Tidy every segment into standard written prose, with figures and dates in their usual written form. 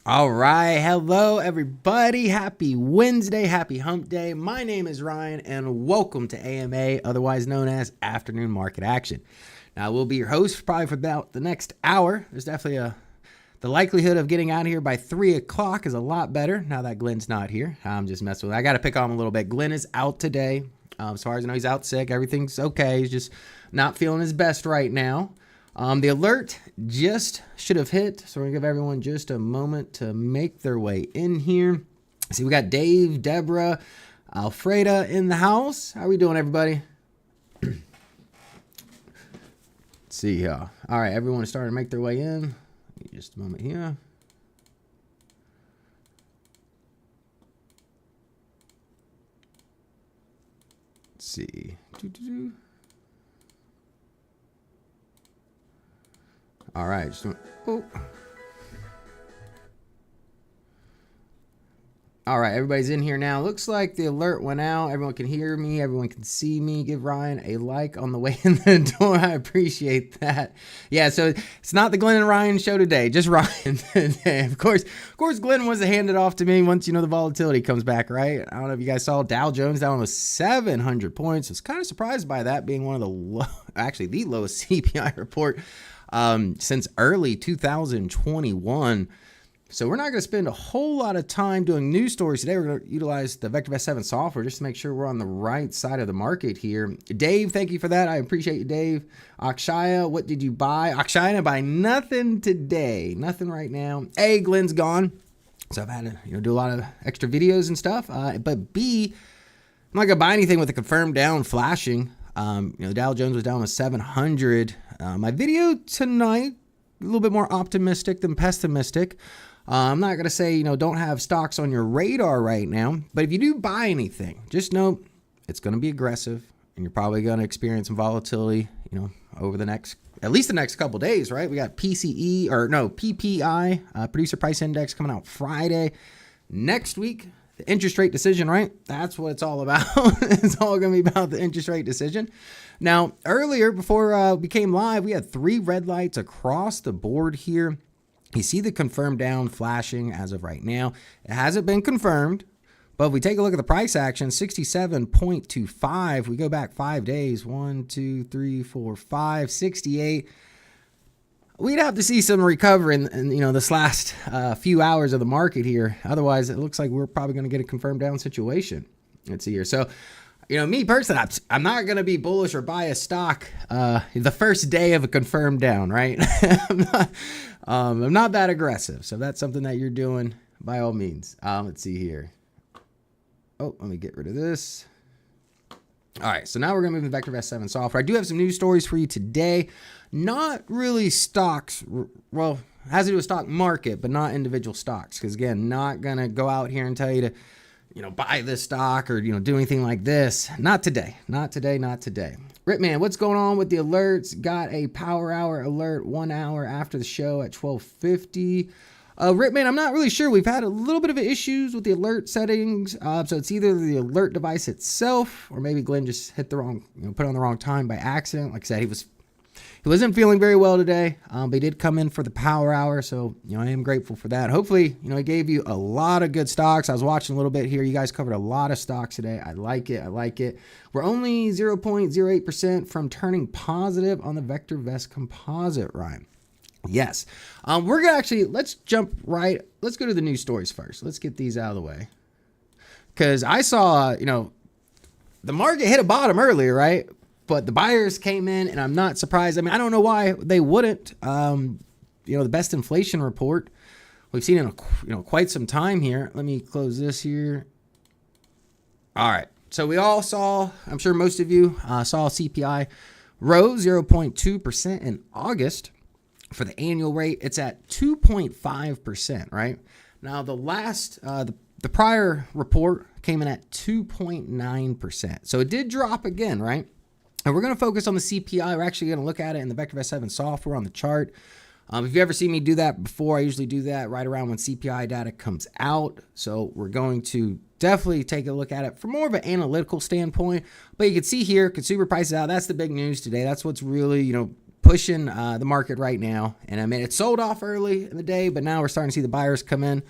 All right. Hello, everybody. Happy Wednesday. Happy hump day. My name is Ryan, and welcome to AMA, otherwise known as Afternoon Market Action. Now, we'll be your host probably for about the next hour. There's definitely the likelihood of getting out of here by 3 o'clock is a lot better now that Glenn's not here. I'm just messing with it. I got to pick on him a little bit. Glenn is out today. As far as I know, he's out sick. Everything's okay. He's just not feeling his best right now. The alert just should have hit, so we're going to give everyone just a moment to make their way in here. See, we got Dave, Deborah, Alfreda in the house. How are we doing, everybody? Let's see here. All right, everyone is starting to make their way in. Just a moment here. Let's see. All right. All right. Everybody's in here now. Looks like the alert went out. Everyone can hear me. Everyone can see me. Give Ryan a like on the way in the door. I appreciate that. Yeah. So it's not the Glenn and Ryan show today. Just Ryan today. Of course, Glenn was handed off to me once, the volatility comes back, right? I don't know if you guys saw Dow Jones down almost 700 points. I was kind of surprised by that being one of the the lowest CPI report since early 2021. So we're not going to spend a whole lot of time doing news stories today. We're going to utilize the VectorVest 7 software just to make sure we're on the right side of the market here. Dave, thank you for that. I appreciate you, Dave. Akshaya, what did you buy? Akshaya, I buy nothing today. Nothing right now. A, Glenn's gone. So I've had to do a lot of extra videos and stuff. But B, I'm not going to buy anything with a confirmed down flashing. Dow Jones was down to 700. My video tonight, a little bit more optimistic than pessimistic. I'm not going to say, don't have stocks on your radar right now, but if you do buy anything, just know it's going to be aggressive and you're probably going to experience some volatility, over at least the next couple days, right? We got PPI, producer price index coming out Friday. Next week, the interest rate decision, right? That's what it's all about. It's all going to be about the interest rate decision. Now, earlier, before we came live, we had 3 red lights across the board here. You see the confirmed down flashing as of right now. It hasn't been confirmed, but if we take a look at the price action, 67.25, we go back 5 days, 1, 2, 3, 4, 5, 68. We'd have to see some recovery in this last few hours of the market here. Otherwise, it looks like we're probably going to get a confirmed down situation. Let's see here. So, me personally, I'm not going to be bullish or buy a stock the first day of a confirmed down, right? I'm not that aggressive. So if that's something that you're doing, by all means. Let's see here. Oh, let me get rid of this. All right, so now we're going to move to VectorVest 7 software. I do have some news stories for you today. Not really stocks. Well, it has to do with stock market, but not individual stocks. Because, again, not going to go out here and tell you to, buy this stock or, do anything like this. Not today. Not today. Ripman, what's going on with the alerts? Got a power hour alert 1 hour after the show at 12:50. Ripman, I'm not really sure. We've had a little bit of issues with the alert settings. So it's either the alert device itself, or maybe Glenn just hit the wrong, put it on the wrong time by accident. Like I said, he wasn't feeling very well today, but he did come in for the power hour. So, I am grateful for that. Hopefully, he gave you a lot of good stocks. I was watching a little bit here. You guys covered a lot of stocks today. I like it. We're only 0.08% from turning positive on the VectorVest composite, Ryan. Yes. We're going to let's go to the news stories first. Let's get these out of the way. Because I saw, the market hit a bottom earlier, right? But the buyers came in, and I'm not surprised. I mean, I don't know why they wouldn't. The best inflation report we've seen in quite some time here. Let me close this here. All right. So we all saw, I'm sure most of you saw CPI rose 0.2% in August. For the annual rate, it's at 2.5%, right? Now, the prior report came in at 2.9%. So it did drop again, right? And we're going to focus on the CPI. We're actually going to look at it in the VectorVest 7 software on the chart. If you ever see me do that before, I usually do that right around when CPI data comes out. So we're going to definitely take a look at it from more of an analytical standpoint. But you can see here, consumer prices out. That's the big news today. That's what's really, pushing the market right now. And I mean, it sold off early in the day, but now we're starting to see the buyers come in.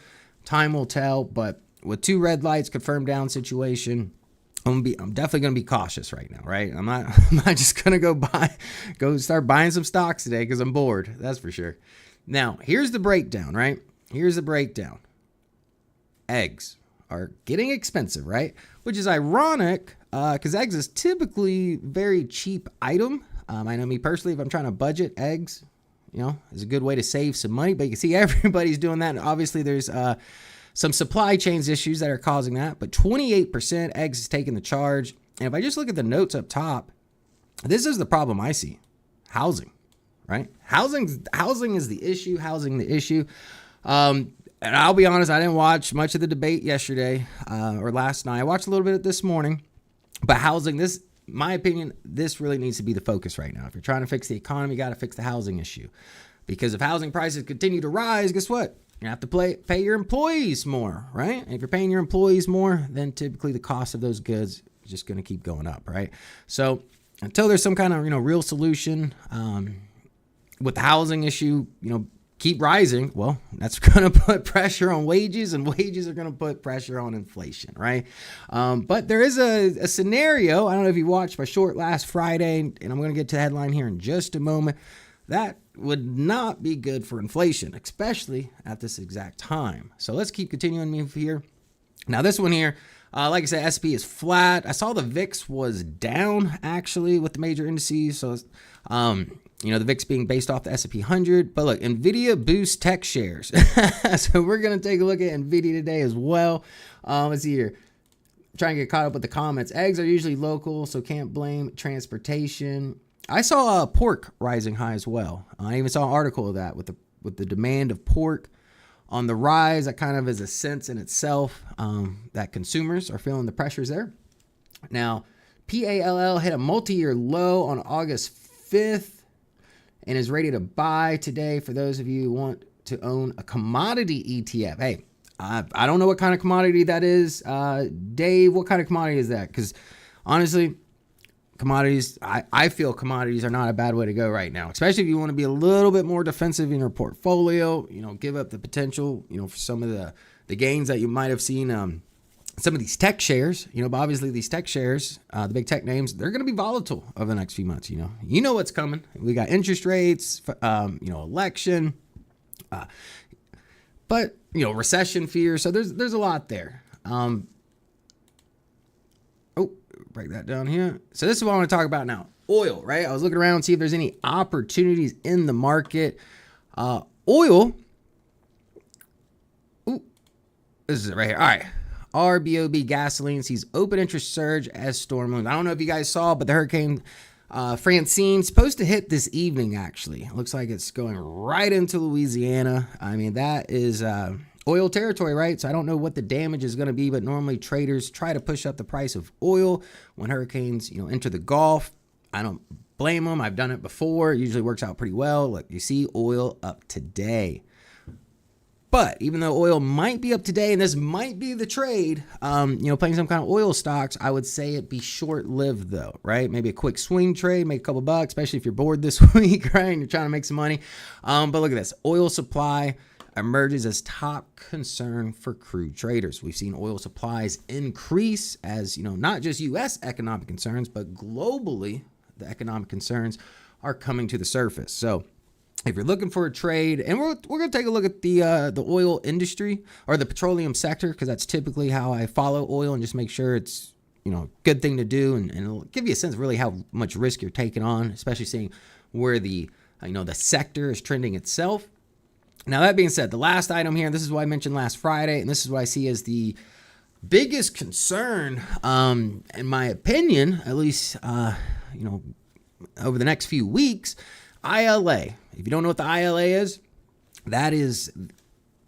Time will tell, but with 2 red lights, confirmed down situation, I'm definitely going to be cautious right now, right? I'm not just going to go start buying some stocks today because I'm bored. That's for sure. Now, here's the breakdown, right? Here's the breakdown. Eggs are getting expensive, right? Which is ironic because eggs is typically very cheap item. I know me personally, if I'm trying to budget, eggs, is a good way to save some money. But you can see everybody's doing that. And obviously, there's some supply chains issues that are causing that. But 28% eggs is taking the charge. And if I just look at the notes up top, this is the problem I see. Housing, right? Housing is the issue. Housing the issue. And I'll be honest, I didn't watch much of the debate yesterday or last night. I watched a little bit of it this morning. But housing, my opinion, this really needs to be the focus right now. If you're trying to fix the economy, you got to fix the housing issue. Because if housing prices continue to rise, guess what? You have to pay your employees more, right? And if you're paying your employees more, then typically the cost of those goods is just going to keep going up, right? So until there's some kind of real solution with the housing issue, keep rising, well, that's going to put pressure on wages, and wages are going to put pressure on inflation, right? But there is a scenario. I don't know if you watched my short last Friday, and I'm going to get to the headline here in just a moment. That would not be good for inflation, especially at this exact time. So let's keep continuing move here. Now this one here, like I said, S&P is flat. I saw the VIX was down actually with the major indices. So, the VIX being based off the S&P 100. But look, NVIDIA boosts tech shares. So we're going to take a look at NVIDIA today as well. Let's see here. Trying to get caught up with the comments. Eggs are usually local, so can't blame transportation. I saw pork rising high as well. I even saw an article of that with the demand of pork on the rise. That kind of is a sense in itself that consumers are feeling the pressures there. Now, PALL hit a multi-year low on August 5th and is ready to buy today for those of you who want to own a commodity ETF. Hey, I don't know what kind of commodity that is. Dave, what kind of commodity is that? Because honestly, commodities, I feel commodities are not a bad way to go right now, especially if you want to be a little bit more defensive in your portfolio, give up the potential, for some of the gains that you might have seen, some of these tech shares, but obviously these tech shares, the big tech names, they're going to be volatile over the next few months, you know what's coming. We got interest rates, election, but, recession fear. So there's a lot there. Break that down here. So this is what I want to talk about now. Oil, right? I was looking around to see if there's any opportunities in the market. Oil. This is it right here. All right. RBOB gasoline sees open interest surge as storm moves. I don't know if you guys saw, but the Hurricane Francine supposed to hit this evening, actually. It looks like it's going right into Louisiana. I mean, that is oil territory, right? So I don't know what the damage is going to be, but normally traders try to push up the price of oil when hurricanes, enter the Gulf. I don't blame them. I've done it before. It usually works out pretty well. Look, you see oil up today. But even though oil might be up today, and this might be the trade, playing some kind of oil stocks, I would say it be short-lived though, right? Maybe a quick swing trade, make a couple bucks, especially if you're bored this week, right? And you're trying to make some money. But look at this. Oil supply emerges as top concern for crude traders. We've seen oil supplies increase as, not just U.S. economic concerns, but globally, the economic concerns are coming to the surface. So if you're looking for a trade, and we're going to take a look at the oil industry or the petroleum sector, because that's typically how I follow oil and just make sure it's, good thing to do. And it'll give you a sense of really how much risk you're taking on, especially seeing where the sector is trending itself. Now, that being said, the last item here, this is what I mentioned last Friday, and this is what I see as the biggest concern, in my opinion, at least, over the next few weeks, ILA. If you don't know what the ILA is, that is,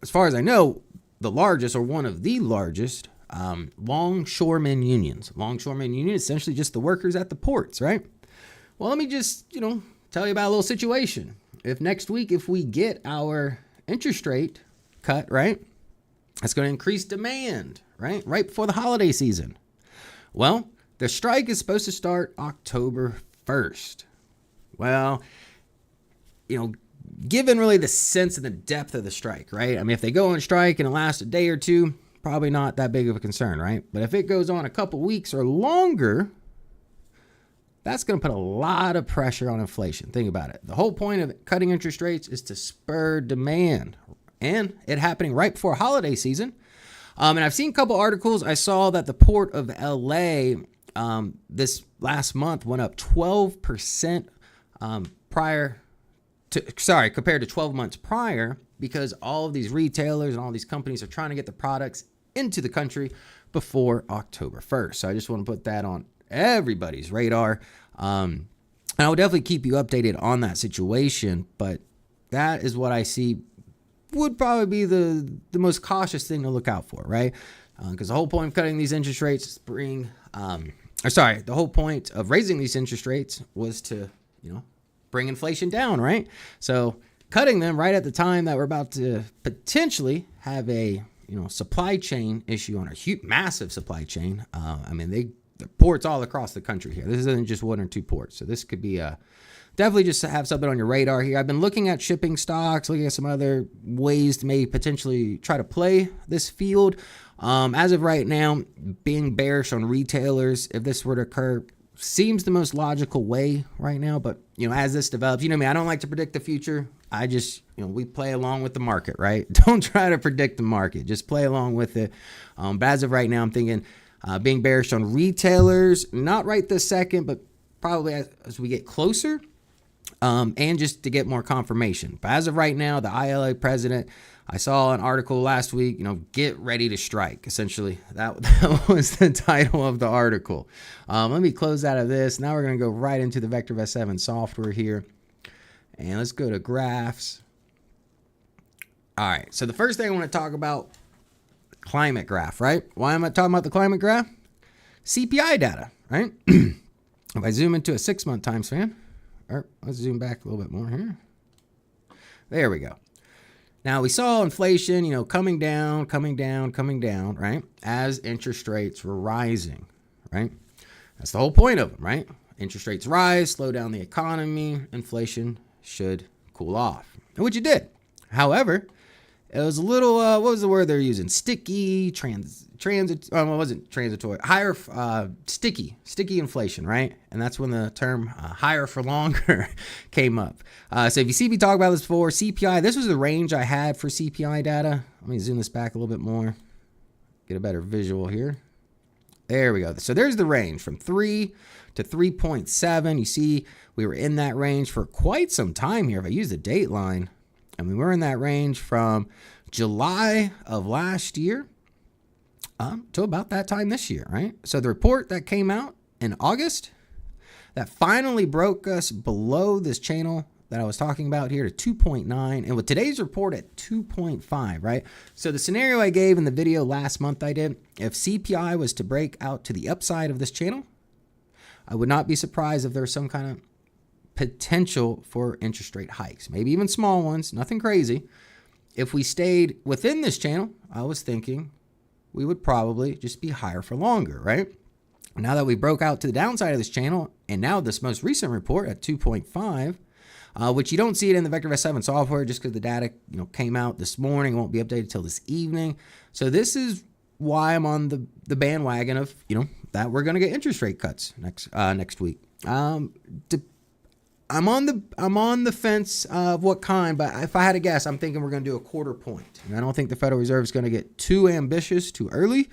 as far as I know, the largest or one of the largest longshoremen unions. Longshoremen union is essentially just the workers at the ports, right? Well, let me just, tell you about a little situation. If next week, if we get our interest rate cut, right, that's going to increase demand, right before the holiday season. Well, the strike is supposed to start October 1st. Well, given really the sense and the depth of the strike, right? I mean, if they go on strike and it lasts a day or two, probably not that big of a concern, right? But if it goes on a couple weeks or longer, that's going to put a lot of pressure on inflation. Think about it. The whole point of cutting interest rates is to spur demand, and it happening right before holiday season. And I've seen a couple articles. I saw that the port of LA this last month went up 12% compared to 12 months prior, because all of these retailers and all these companies are trying to get the products into the country before October 1st. So I just want to put that on everybody's radar. And I will definitely keep you updated on that situation, but that is what I see would probably be the most cautious thing to look out for, right? Because the whole point of cutting these interest rates is the whole point of raising these interest rates was to, bring inflation down, right? So cutting them right at the time that we're about to potentially have a, supply chain issue on a massive supply chain. The ports all across the country here. This isn't just one or two ports. So this could be definitely just to have something on your radar here. I've been looking at shipping stocks, looking at some other ways to maybe potentially try to play this field. As of right now, being bearish on retailers, if this were to occur, seems the most logical way right now. But, as this develops, me, I don't like to predict the future. I just, we play along with the market, right? Don't try to predict the market. Just play along with it. But as of right now, I'm thinking being bearish on retailers, not right this second, but probably as we get closer. And just to get more confirmation. But as of right now, the ILA president, I saw an article last week, get ready to strike. Essentially, that was the title of the article. Let me close out of this. Now we're going to go right into the VectorVest 7 software here. And let's go to graphs. All right, so the first thing I want to talk about, climate graph, right? Why am I talking about the climate graph? CPI data, right? If I zoom into a 6-month time span, or let's zoom back a little bit more here. There we go. Now we saw inflation, coming down, right? As interest rates were rising, right? That's the whole point of them, right? Interest rates rise, slow down the economy, inflation should cool off, which it did. However, it was a little, what was the word they're using? Sticky, it wasn't transitory, higher, sticky inflation, right? And that's when the term higher for longer came up. So if you see me talk about this before, CPI, this was the range I had for CPI data. Let me zoom this back a little bit more, get a better visual here. There we go. So there's the range from 3 to 3.7. You see, we were in that range for quite some time here. If I use the date line, we're in that range from July of last year to about that time this year, right? So the report that came out in August, that finally broke us below this channel that I was talking about here to 2.9, and with today's report at 2.5, right? So the scenario I gave in the video last month I did, if CPI was to break out to the upside of this channel, I would not be surprised if there's some kind of potential for interest rate hikes, maybe even small ones, nothing crazy. If we stayed within this channel, I was thinking we would probably just be higher for longer, right? Now that we broke out to the downside of this channel, and now this most recent report at 2.5, which you don't see it in the VectorVest 7 software just because the data came out this morning, won't be updated till this evening. So this is why I'm on the bandwagon of that we're going to get interest rate cuts next week. I'm on the fence of what kind, but if I had to guess, I'm thinking we're going to do a quarter point. And I don't think the Federal Reserve is going to get too ambitious too early,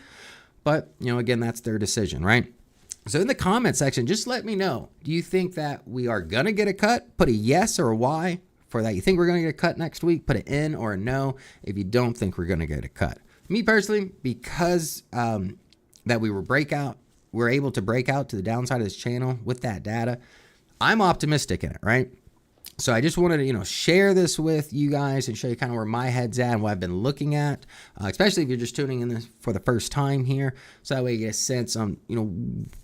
but again, that's their decision, right? So in the comment section, just let me know. Do you think that we are going to get a cut? Put a yes or a Y for that. You think we're going to get a cut next week? Put an in or a no if you don't think we're going to get a cut. Me personally, because that we're able to break out to the downside of this channel with that data, I'm optimistic in it, right? So I just wanted to, share this with you guys and show you kind of where my head's at and what I've been looking at, especially if you're just tuning in this for the first time here. So that way you get a sense on,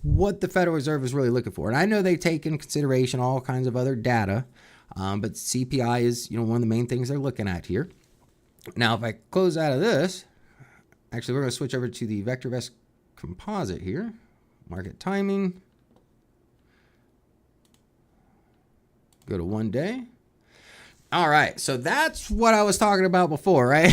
what the Federal Reserve is really looking for. And I know they take into consideration all kinds of other data, but CPI is, one of the main things they're looking at here. Now, if I close out of this, actually, we're going to switch over to the VectorVest composite here, market timing. Go to 1 day. All right, so that's what I was talking about before, right?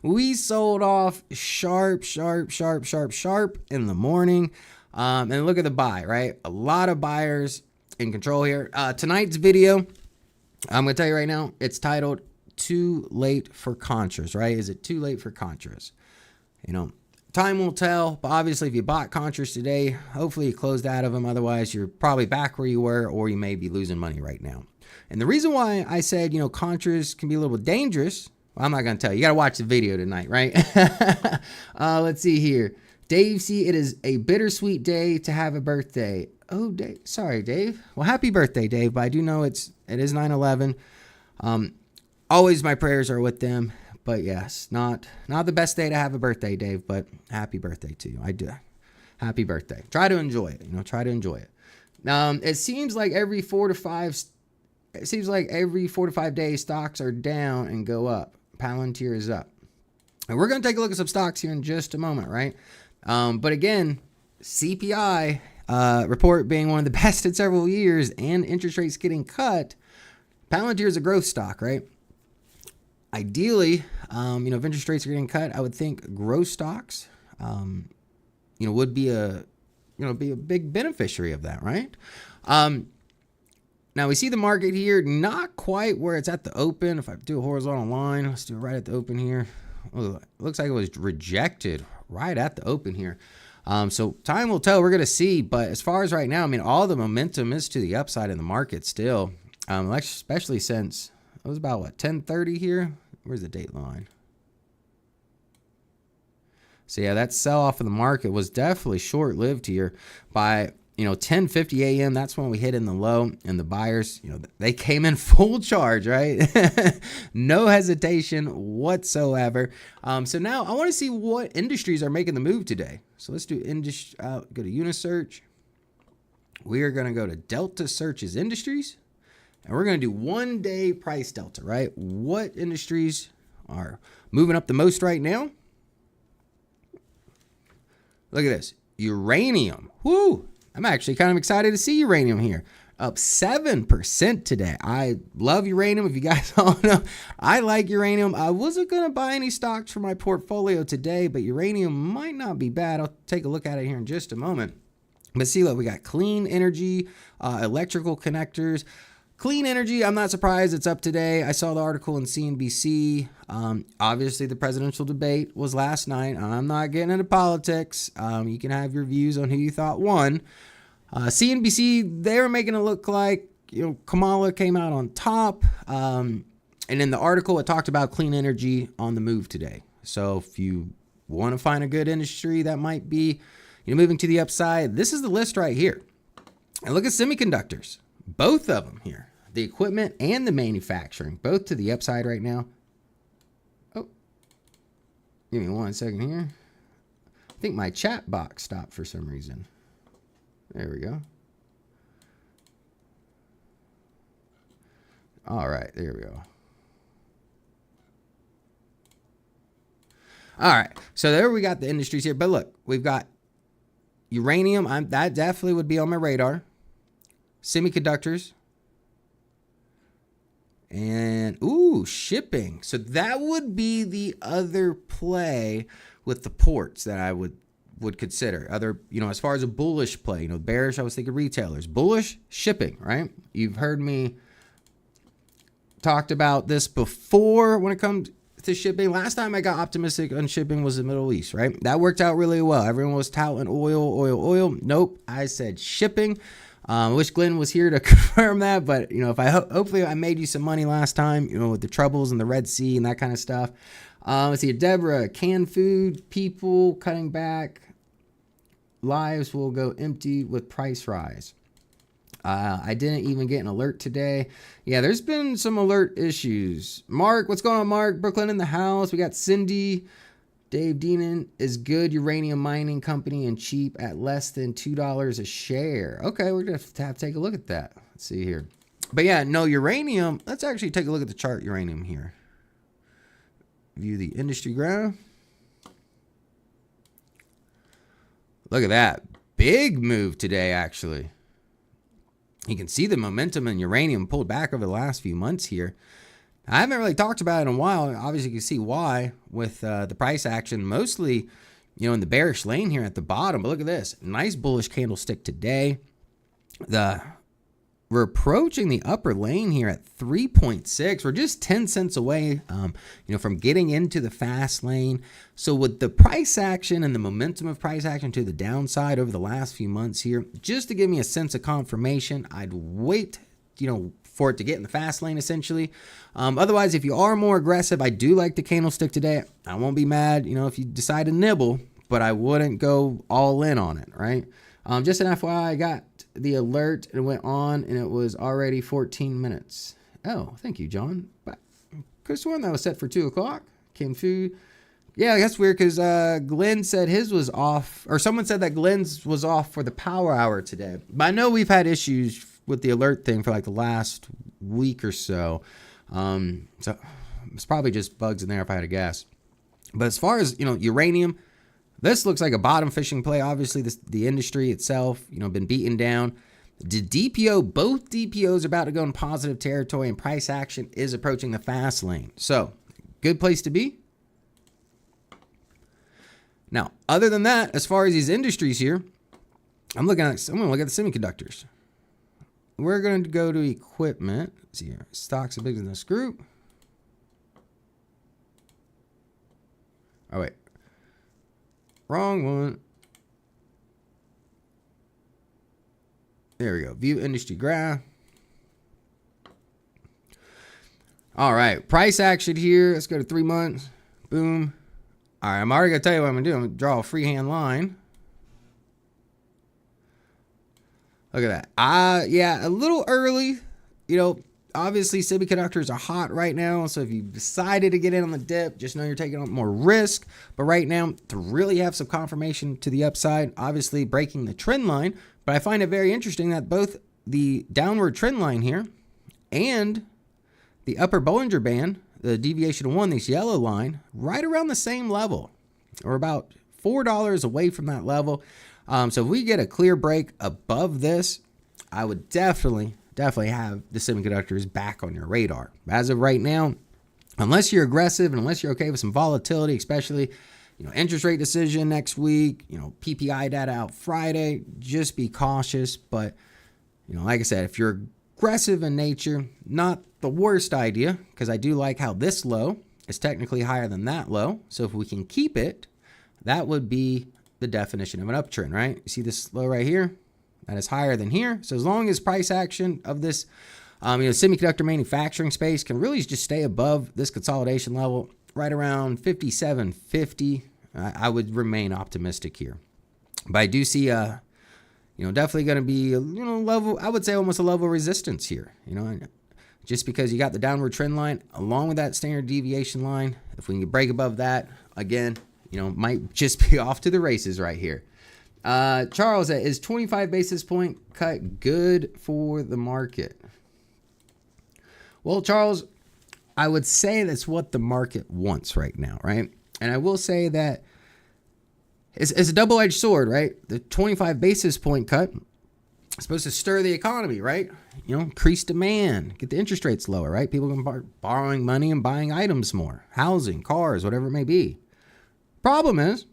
We sold off sharp in the morning. And look at the buy, right? A lot of buyers in control here. Tonight's video, I'm going to tell you right now, it's titled Too Late for Contras, right? Is it too late for Contras? You know, time will tell, but obviously if you bought Contras today, hopefully you closed out of them. Otherwise, you're probably back where you were, or you may be losing money right now. And the reason why I said, you know, Contras can be a little bit dangerous, well, I'm not going to tell you. You got to watch the video tonight, right? Let's see here. Dave C, it is a bittersweet day to have a birthday. Oh, Dave. Sorry, Dave. Well, happy birthday, Dave. But I do know it is 9/11. Always my prayers are with them. But yes, not the best day to have a birthday, Dave. But happy birthday to you. I do. Happy birthday. Try to enjoy it. You know, try to enjoy it. It seems like every 4 to 5 days, stocks are down and go up. Palantir is up. And we're going to take a look at some stocks here in just a moment, right? But again, CPI report being one of the best in several years and interest rates getting cut, Palantir is a growth stock, right? Ideally, you know, if interest rates are getting cut, I would think growth stocks, you know, would be a big beneficiary of that, right? Now we see the market here, not quite where it's at the open. If I do a horizontal line, let's do it right at the open here. Oh, it looks like it was rejected right at the open here. So time will tell. We're going to see. But as far as right now, I mean, all the momentum is to the upside in the market still, especially since it was about, what, 10:30 here? Where's the date line? So, yeah, that sell-off of the market was definitely short-lived here. By, you know, 10:50 a.m., that's when we hit in the low, and the buyers, you know, they came in full charge, right? No hesitation whatsoever. So now I want to see what industries are making the move today. So let's do go to Unisearch. We are going to go to Delta Searches Industries, and we're going to do one-day price delta, right? What industries are moving up the most right now? Look at this. Uranium. Woo! I'm actually kind of excited to see uranium here. Up 7% today. I love uranium. If you guys all know, I like uranium. I wasn't going to buy any stocks for my portfolio today, but uranium might not be bad. I'll take a look at it here in just a moment. But see, look, we got clean energy, electrical connectors. Clean energy, I'm not surprised it's up today. I saw the article in CNBC. Obviously, the presidential debate was last night. I'm not getting into politics. You can have your views on who you thought won. CNBC, they were making it look like, you know, Kamala came out on top. And in the article, it talked about clean energy on the move today. So if you want to find a good industry that might be, you know, moving to the upside, this is the list right here. And look at semiconductors. Both of them here, the equipment and the manufacturing, both to the upside right now. Oh, give me 1 second here. I think my chat box stopped for some reason. There we go. All right, there we go. All right, so there we got the industries here. But look, we've got uranium. That definitely would be on my radar. Semiconductors, and shipping. So that would be the other play with the ports that I would consider. Other, you know, as far as a bullish play, you know, bearish, I was thinking retailers. Bullish, shipping, right? You've heard me talked about this before when it comes to shipping. Last time I got optimistic on shipping was the Middle East, right? That worked out really well. Everyone was touting oil. Nope, I said shipping. I wish Glenn was here to confirm that, but you know, if hopefully I made you some money last time, you know, with the troubles in the Red Sea and that kind of stuff. Let's see, Deborah, canned food, people cutting back, lives will go empty with price rise. I didn't even get an alert today. Yeah, there's been some alert issues. Mark, what's going on, Mark? Brooklyn in the house. We got Cindy. Dave Deenan is good uranium mining company and cheap at less than $2 a share. Okay, we're going to have to take a look at that. Let's see here. But yeah, no, uranium. Let's actually take a look at the chart uranium here. View the industry graph. Look at that. Big move today, actually. You can see the momentum in uranium pulled back over the last few months here. I haven't really talked about it in a while. Obviously, you can see why with the price action, mostly, in the bearish lane here at the bottom. But look at this. Nice bullish candlestick today. We're approaching the upper lane here at 3.6. We're just 10 cents away, from getting into the fast lane. So with the price action and the momentum of price action to the downside over the last few months here, just to give me a sense of confirmation, I'd wait, for it to get in the fast lane essentially. Otherwise, if you are more aggressive, I do like the candlestick today. I won't be mad, if you decide to nibble, but I wouldn't go all in on it, right? Just an FYI, I got the alert and it went on and it was already 14 minutes. Oh, thank you, John. But could have sworn that was set for 2 o'clock. Came through. Yeah, that's weird because Glenn said his was off, or someone said that Glenn's was off for the power hour today. But I know we've had issues with the alert thing for like the last week or so. So it's probably just bugs in there if I had to guess. But as far as, uranium, this looks like a bottom fishing play. Obviously, the industry itself, been beaten down. The DPO, both DPOs are about to go in positive territory, and price action is approaching the fast lane. So, good place to be. Now, other than that, as far as these industries here, I'm going to look at the semiconductors. We're going to go to equipment. Let's see here. Stocks of business group. Oh, wait. Wrong one. There we go. View industry graph. All right. Price action here. Let's go to 3 months. Boom. All right. I'm already going to tell you what I'm going to do. I'm going to draw a freehand line. Look at that. Yeah, a little early. Obviously semiconductors are hot right now. So if you decided to get in on the dip, just know you're taking on more risk. But right now, to really have some confirmation to the upside, obviously breaking the trend line. But I find it very interesting that both the downward trend line here and the upper Bollinger Band, the deviation of 1, this yellow line, right around the same level. Or about $4 away from that level. So if we get a clear break above this, I would definitely have the semiconductors back on your radar. As of right now, unless you're aggressive and unless you're okay with some volatility, especially, interest rate decision next week, PPI data out Friday, just be cautious. But, like I said, if you're aggressive in nature, not the worst idea, because I do like how this low is technically higher than that low. So if we can keep it, that would be the definition of an uptrend, right? You see this low right here? That is higher than here. So as long as price action of this, semiconductor manufacturing space can really just stay above this consolidation level, right around 57.50, I would remain optimistic here. But I do see, definitely going to be, level, I would say almost a level of resistance here, just because you got the downward trend line along with that standard deviation line. If we can break above that, again, might just be off to the races right here. Charles, is 25 basis point cut good for the market? Well, Charles, I would say that's what the market wants right now, right? And I will say that it's a double-edged sword, right? The 25 basis point cut is supposed to stir the economy, right? Increase demand, get the interest rates lower, right? People can start borrowing money and buying items more, housing, cars, whatever it may be. Problem is,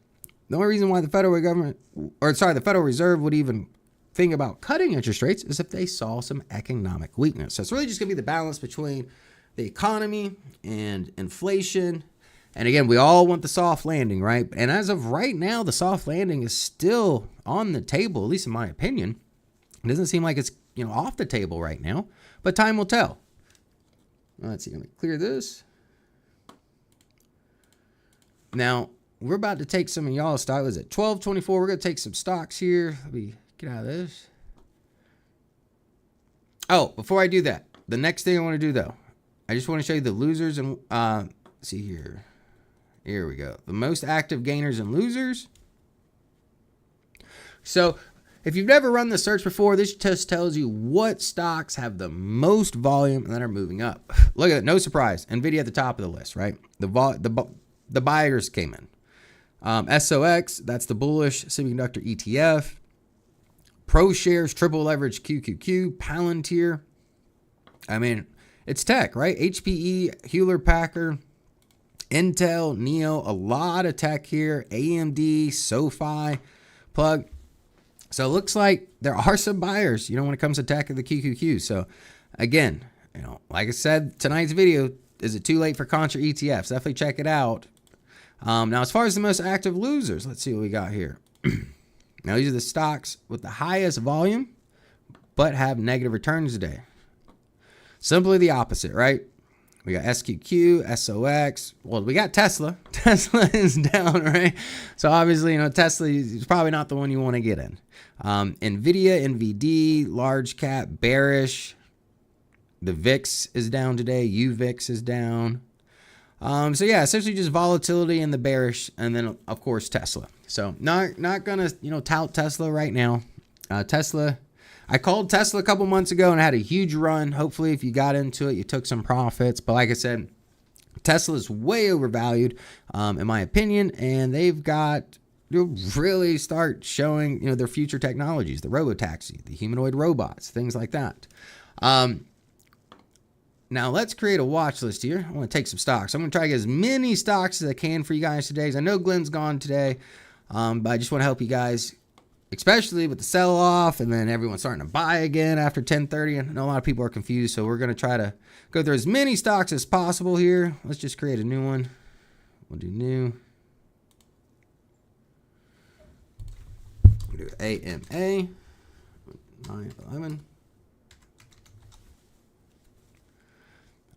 the only reason why the Federal Reserve would even think about cutting interest rates is if they saw some economic weakness. So it's really just going to be the balance between the economy and inflation. And again, we all want the soft landing, right? And as of right now, the soft landing is still on the table, at least in my opinion. It doesn't seem like it's off the table right now, but time will tell. Let's see, let me clear this. Now, we're about to take some of y'all's stock. Was it 12.24? We're going to take some stocks here. Let me get out of this. Oh, before I do that, the next thing I want to do, though, I just want to show you the losers. And see here. Here we go. The most active gainers and losers. So if you've never run the search before, this just tells you what stocks have the most volume and that are moving up. Look at it. No surprise. NVIDIA at the top of the list, right? The buyers came in. SOX, that's the bullish semiconductor ETF. Pro shares, triple leverage QQQ, Palantir. I mean, it's tech, right? HPE, Hewlett Packard, Intel, Neo, a lot of tech here. AMD, SoFi, Plug. So it looks like there are some buyers, when it comes to tech of the QQQ. So again, like I said, tonight's video, is it too late for contra ETFs? Definitely check it out. Now, as far as the most active losers, let's see what we got here. Now, these are the stocks with the highest volume, but have negative returns today. Simply the opposite, right? We got SQQ, SOX. Well, we got Tesla. Tesla is down, right? So obviously, Tesla is probably not the one you want to get in. NVIDIA, NVD, large cap, bearish. The VIX is down today. UVIX is down. So yeah, essentially just volatility and the bearish, and then of course Tesla. So not gonna tout Tesla right now. Tesla. I called Tesla a couple months ago and I had a huge run. Hopefully, if you got into it, you took some profits. But like I said, Tesla is way overvalued, in my opinion, and they've got to really start showing, their future technologies, the robotaxi, the humanoid robots, things like that. Now let's create a watch list here. I want to take some stocks. I'm going to try to get as many stocks as I can for you guys today. I know Glenn's gone today, but I just want to help you guys, especially with the sell-off and then everyone starting to buy again after 10:30. I know a lot of people are confused, so we're going to try to go through as many stocks as possible here. Let's just create a new one. We'll do new. We'll do AMA 911.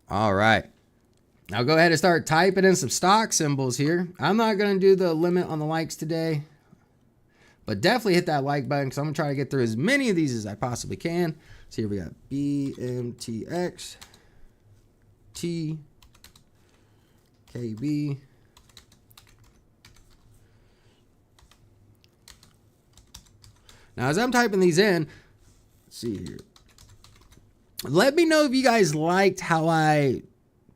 All right. Now go ahead and start typing in some stock symbols here. I'm not going to do the limit on the likes today, but definitely hit that like button because I'm going to try to get through as many of these as I possibly can. So here we got BMTX, T, KB. Now, as I'm typing these in, let's see here. Let me know if you guys liked how I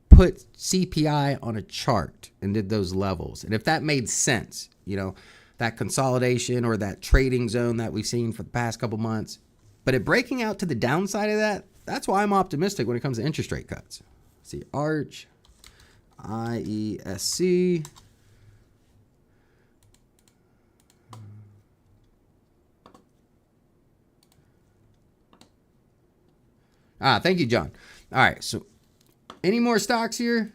put CPI on a chart and did those levels, and if that made sense, that consolidation or that trading zone that we've seen for the past couple months. But it breaking out to the downside of that, that's why I'm optimistic when it comes to interest rate cuts. Let's see, ARCH, IESC. Thank you, John. All right, so any more stocks here?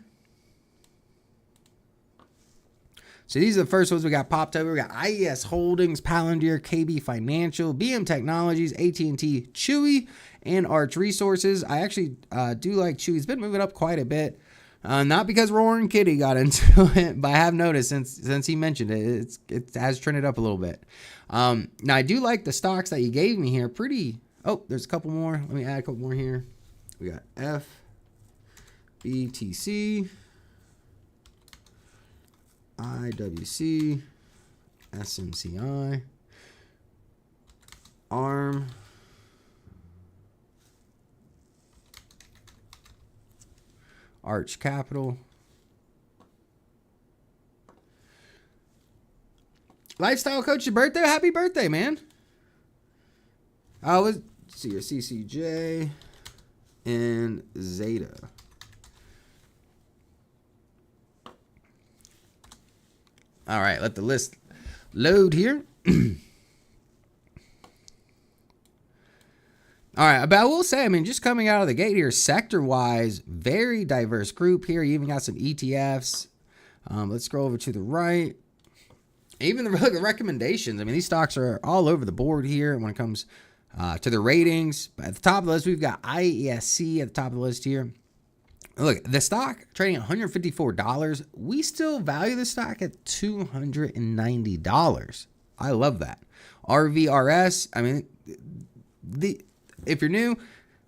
So these are the first ones we got popped over. We got IES Holdings, Palantir, KB Financial, BM Technologies, AT&T, Chewy, and Arch Resources. I actually do like Chewy. It's been moving up quite a bit. Not because Roaring Kitty got into it, but I have noticed since he mentioned it, it has trended up a little bit. Now, I do like the stocks that you gave me here. Oh, there's a couple more. Let me add a couple more here. We got FBTC, IWC, SMCI, ARM, Arch Capital, Lifestyle Coach, your birthday? Happy birthday, man. Let's see your CCJ and Zeta. All right, let the list load here. All right, but I will say, just coming out of the gate here, sector-wise, very diverse group here. You even got some ETFs. Let's scroll over to the right. Even the recommendations. These stocks are all over the board here when it comes to the ratings. But at the top of the list, we've got IESC at the top of the list here. Look, the stock trading at $154. We still value the stock at $290. I love that. RVRS, if you're new,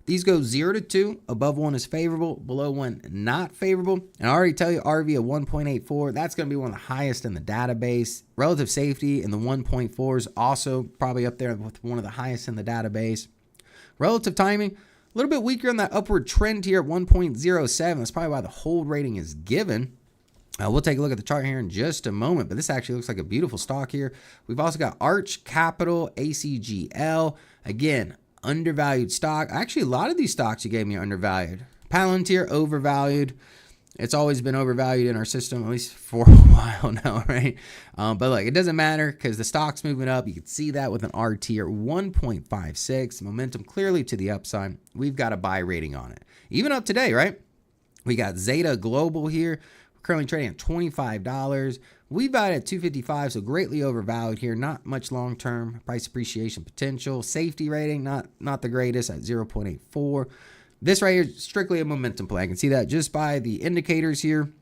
these go 0 to 2. Above 1 is favorable. Below 1, not favorable. And I already tell you, RV at 1.84. That's going to be one of the highest in the database. Relative safety in the 1.4 is also probably up there with one of the highest in the database. Relative timing, a little bit weaker on that upward trend here at 1.07. That's probably why the hold rating is given. We'll take a look at the chart here in just a moment, but this actually looks like a beautiful stock here. We've also got Arch Capital, ACGL. Again, undervalued stock. Actually, a lot of these stocks you gave me are undervalued. Palantir overvalued. It's always been overvalued in our system, at least for a while now, right? But look, it doesn't matter because the stock's moving up. You can see that with an RT at 1.56. Momentum clearly to the upside. We've got a buy rating on it. Even up today, right? We got Zeta Global here. We're currently trading at $25. We bought it at $255, so greatly overvalued here. Not much long-term price appreciation potential. Safety rating, not the greatest at 0.84. This right here is strictly a momentum play. I can see that just by the indicators here.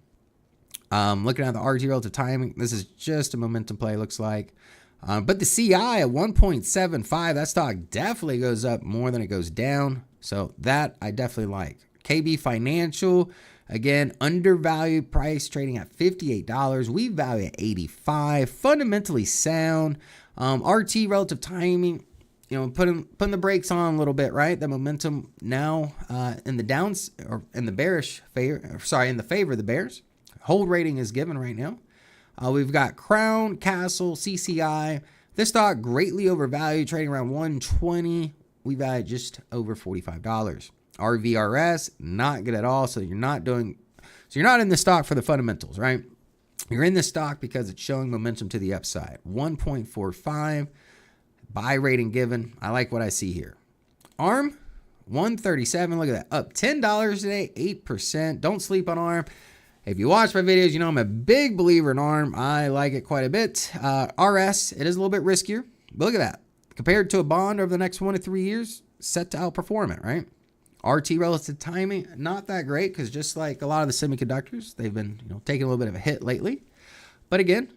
Looking at the RT relative timing, this is just a momentum play, looks like. But the CI at 1.75, that stock definitely goes up more than it goes down. So that I definitely like. KB Financial, again, undervalued price, trading at $58. We value at $85. Fundamentally sound. RT relative timing, you know, putting the brakes on a little bit, right? The momentum now in the downs or in the bearish favor, in the favor of the bears. Hold rating is given right now. We've got Crown, Castle, CCI. This stock greatly overvalued, trading around 120. We value just over $45. RVRS, not good at all. So you're not in the stock for the fundamentals, right? You're in the stock because it's showing momentum to the upside. 1.45. Buy rating given. I like what I see here. ARM, 137. Look at that. Up $10 today, 8%. Don't sleep on ARM. If you watch my videos, you know I'm a big believer in ARM. I like it quite a bit. RS, it is a little bit riskier. But look at that. Compared to a bond over the next 1 to 3 years, set to outperform it, right? RT relative timing, not that great because just like a lot of the semiconductors, they've been taking a little bit of a hit lately. But again,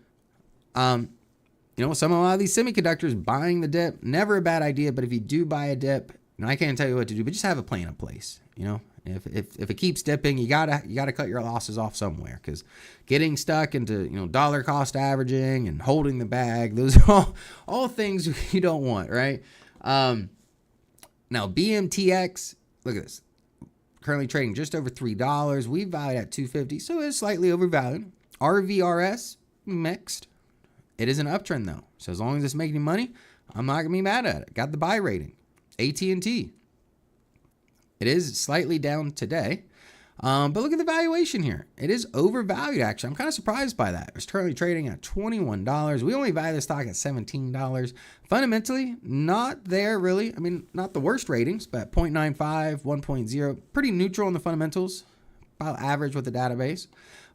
a lot of these semiconductors buying the dip, never a bad idea. But if you do buy a dip, I can't tell you what to do, but just have a plan in place. If it keeps dipping, you gotta cut your losses off somewhere because getting stuck into dollar cost averaging and holding the bag, those are all things you don't want, right? Now BMTX, look at this, currently trading just over $3. We valued at $250, so it's slightly overvalued. RVRS mixed. It is an uptrend though, so as long as it's making money, I'm not gonna be mad at it. Got the buy rating. AT&T. It is slightly down today, but look at the valuation here. It is overvalued, actually. I'm kind of surprised by that. It's currently trading at $21. We only value the stock at $17. Fundamentally, not there, really. I mean, not the worst ratings, but 0.95, 1.0. Pretty neutral in the fundamentals, about average with the database.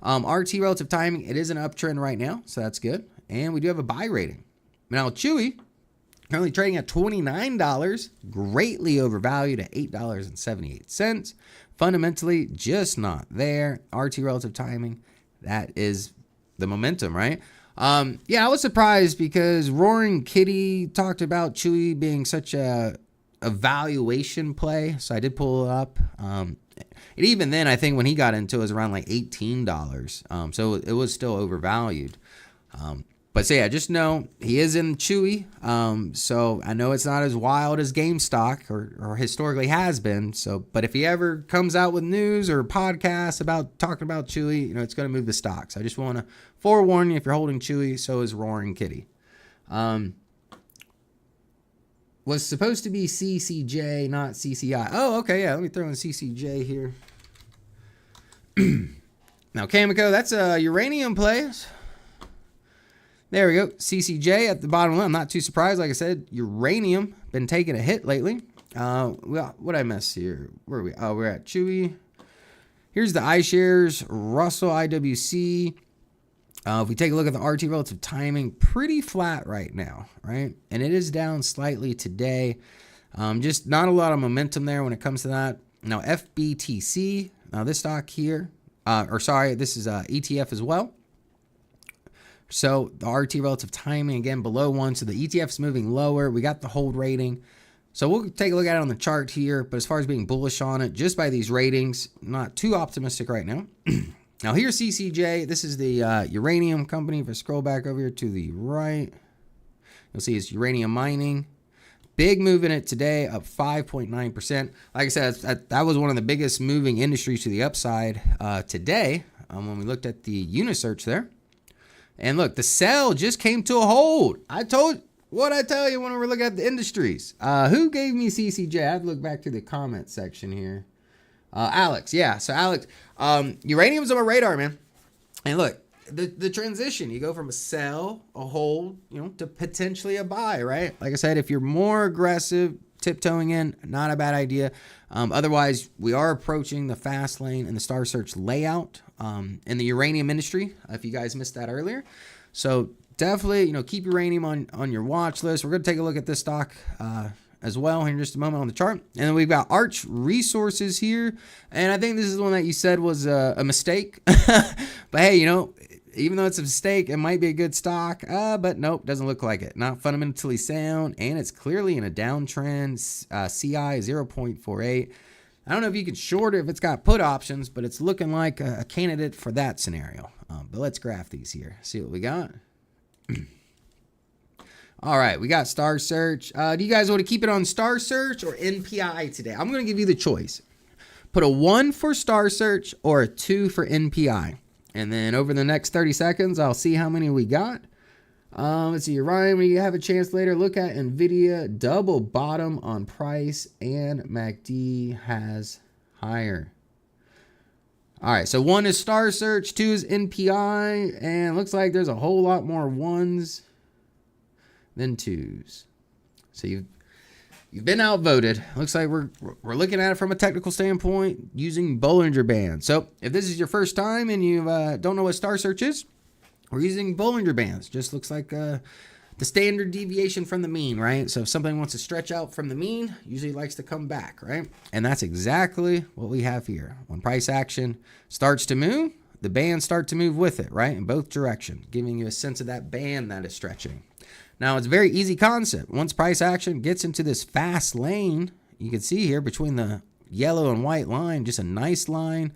RT relative timing, it is an uptrend right now, so that's good. And we do have a buy rating. Now, Chewy, currently trading at $29, greatly overvalued at $8.78. Fundamentally, just not there. RT relative timing, that is the momentum, right? Yeah, I was surprised because Roaring Kitty talked about Chewy being such a valuation play, so I did pull it up. And even then, I think when he got into it, was around like $18. So it was still overvalued. But so yeah, just know he is in Chewy. So I know it's not as wild as GameStop or historically has been. So, but if he ever comes out with news or podcasts about talking about Chewy, it's going to move the stocks. I just want to forewarn you, if you're holding Chewy, so is Roaring Kitty. Was supposed to be CCJ, not CCI. Oh, okay, yeah. Let me throw in CCJ here. Now, Cameco, that's a uranium play. There we go. CCJ at the bottom left. I'm not too surprised. Like I said, uranium been taking a hit lately. Well, what I miss here? Where are we? Oh, we're at Chewy. Here's the iShares Russell IWC. If we take a look at the RT relative timing, pretty flat right now, right? And it is down slightly today. Just not a lot of momentum there when it comes to that. Now, FBTC. Now, this stock here, this is ETF as well. So the RT relative timing, again, below 1. So the ETF is moving lower. We got the hold rating. So we'll take a look at it on the chart here. But as far as being bullish on it, just by these ratings, not too optimistic right now. Now here's CCJ. This is the uranium company. If I scroll back over here to the right, you'll see it's uranium mining. Big move in it today, up 5.9%. Like I said, that was one of the biggest moving industries to the upside today when we looked at the Unisearch there. And look, the sell just came to a hold. I tell you when we were looking at the industries. Who gave me CCJ? I have to look back to the comment section here. Alex, yeah. So Alex, uranium's on my radar, man. And look, the transition, you go from a sell, a hold, to potentially a buy, right? Like I said, if you're more aggressive, tiptoeing in, not a bad idea. Otherwise, we are approaching the fast lane and the Star Search layout in the uranium industry, if you guys missed that earlier. So definitely, keep uranium on your watch list. We're going to take a look at this stock as well here in just a moment on the chart. And then we've got Arch Resources here. And I think this is the one that you said was a mistake. But hey, even though it's a mistake, it might be a good stock. But nope, doesn't look like it. Not fundamentally sound. And it's clearly in a downtrend. CI 0.48. I don't know if you can short it if it's got put options, but it's looking like a candidate for that scenario. But let's graph these here. See what we got. All right, we got Star Search. Do you guys want to keep it on Star Search or NPI today? I'm going to give you the choice. Put a 1 for Star Search or a 2 for NPI. And then over the next 30 seconds, I'll see how many we got. Let's see, Ryan, when you have a chance later, look at NVIDIA, double bottom on price, and MACD has higher. All right, so 1 is Star Search, 2 is NPI, and looks like there's a whole lot more 1s than 2s. So you've been outvoted. Looks like we're looking at it from a technical standpoint using Bollinger Bands. So if this is your first time and you don't know what Star Search is, we're using Bollinger Bands. Just looks like the standard deviation from the mean, right? So if something wants to stretch out from the mean, usually likes to come back, right? And that's exactly what we have here. When price action starts to move, the bands start to move with it, right? In both directions, giving you a sense of that band that is stretching. Now, it's a very easy concept. Once price action gets into this fast lane, you can see here between the yellow and white line, just a nice lane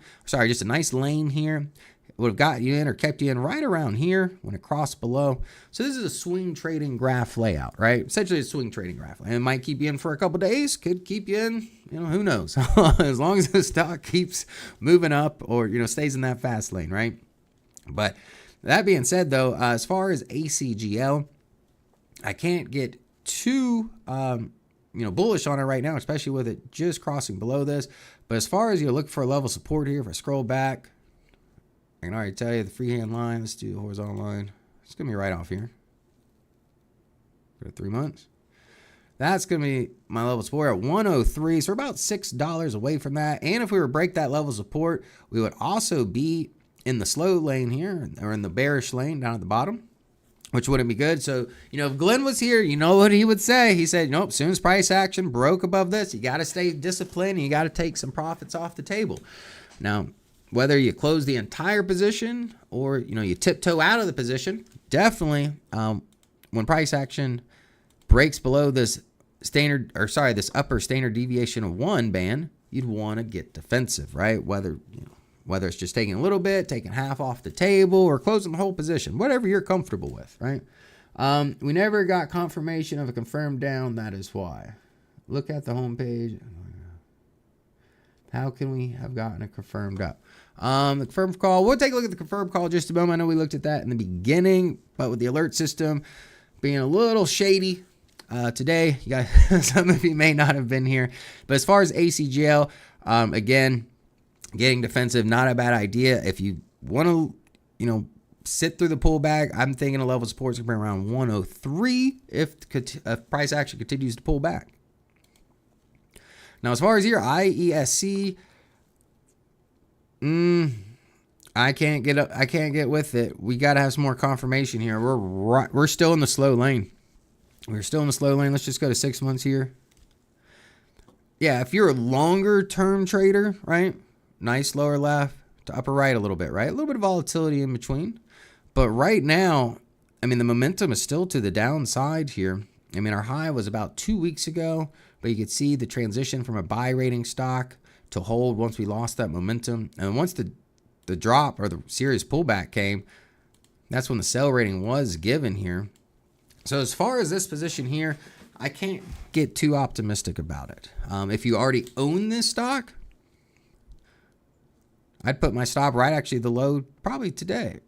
here. It would have got you in or kept you in right around here when it crossed below. So this is a swing trading graph layout, right? Essentially a swing trading graph. And it might keep you in for a couple days, could keep you in, who knows? As long as the stock keeps moving up or, stays in that fast lane, right? But that being said, though, as far as ACGL, I can't get too, bullish on it right now, especially with it just crossing below this. But as far as you look for a level support here, if I scroll back, I can already tell you the freehand line. Let's do the horizontal line. It's going to be right off here. Go to 3 months. That's going to be my level support at 103. So we're about $6 away from that. And if we were to break that level support, we would also be in the slow lane here, or in the bearish lane down at the bottom, which wouldn't be good. So, if Glenn was here, you know what he would say. He said, nope, as soon as price action broke above this, you got to stay disciplined and you got to take some profits off the table. Now, whether you close the entire position or, you tiptoe out of the position, definitely when price action breaks below this this upper standard deviation of 1 band, you'd want to get defensive, right? Whether it's just taking a little bit, taking half off the table, or closing the whole position, whatever you're comfortable with, right? We never got confirmation of a confirmed down. That is why. Look at the homepage. How can we have gotten a confirmed up? The confirmed call. We'll take a look at the confirmed call in just a moment. I know we looked at that in the beginning, but with the alert system being a little shady today, you guys, some of you may not have been here. But as far as ACGL, again, getting defensive, not a bad idea. If you want to, sit through the pullback, I'm thinking a level of support is going to be around 103 if price action continues to pull back. Now, as far as your IESC, I can't get with it. We got to have some more confirmation here. We're still in the slow lane. We're still in the slow lane. Let's just go to 6 months here. Yeah, if you're a longer term trader, right? Nice lower left to upper right a little bit, right? A little bit of volatility in between. But right now, the momentum is still to the downside here. Our high was about 2 weeks ago, but you could see the transition from a buy rating stock to hold once we lost that momentum. And once the drop or the serious pullback came, that's when the sell rating was given here. So as far as this position here, I can't get too optimistic about it. If you already own this stock, I'd put my stop right actually the low probably today.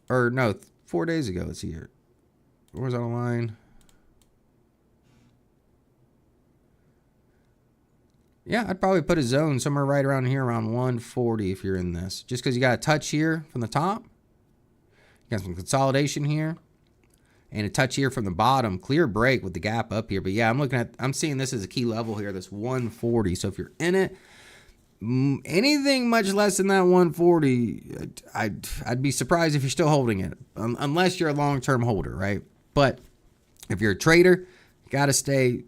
Or no, 4 days ago. Let's see here. Horizontal line. Yeah, I'd probably put a zone somewhere right around here, around 140 if you're in this. Just because you got a touch here from the top. You got some consolidation here. And a touch here from the bottom. Clear break with the gap up here. But yeah, I'm seeing this as a key level here, this 140. So if you're in it, anything much less than that 140, I'd be surprised if you're still holding it. Unless you're a long-term holder, right? But if you're a trader, got to stay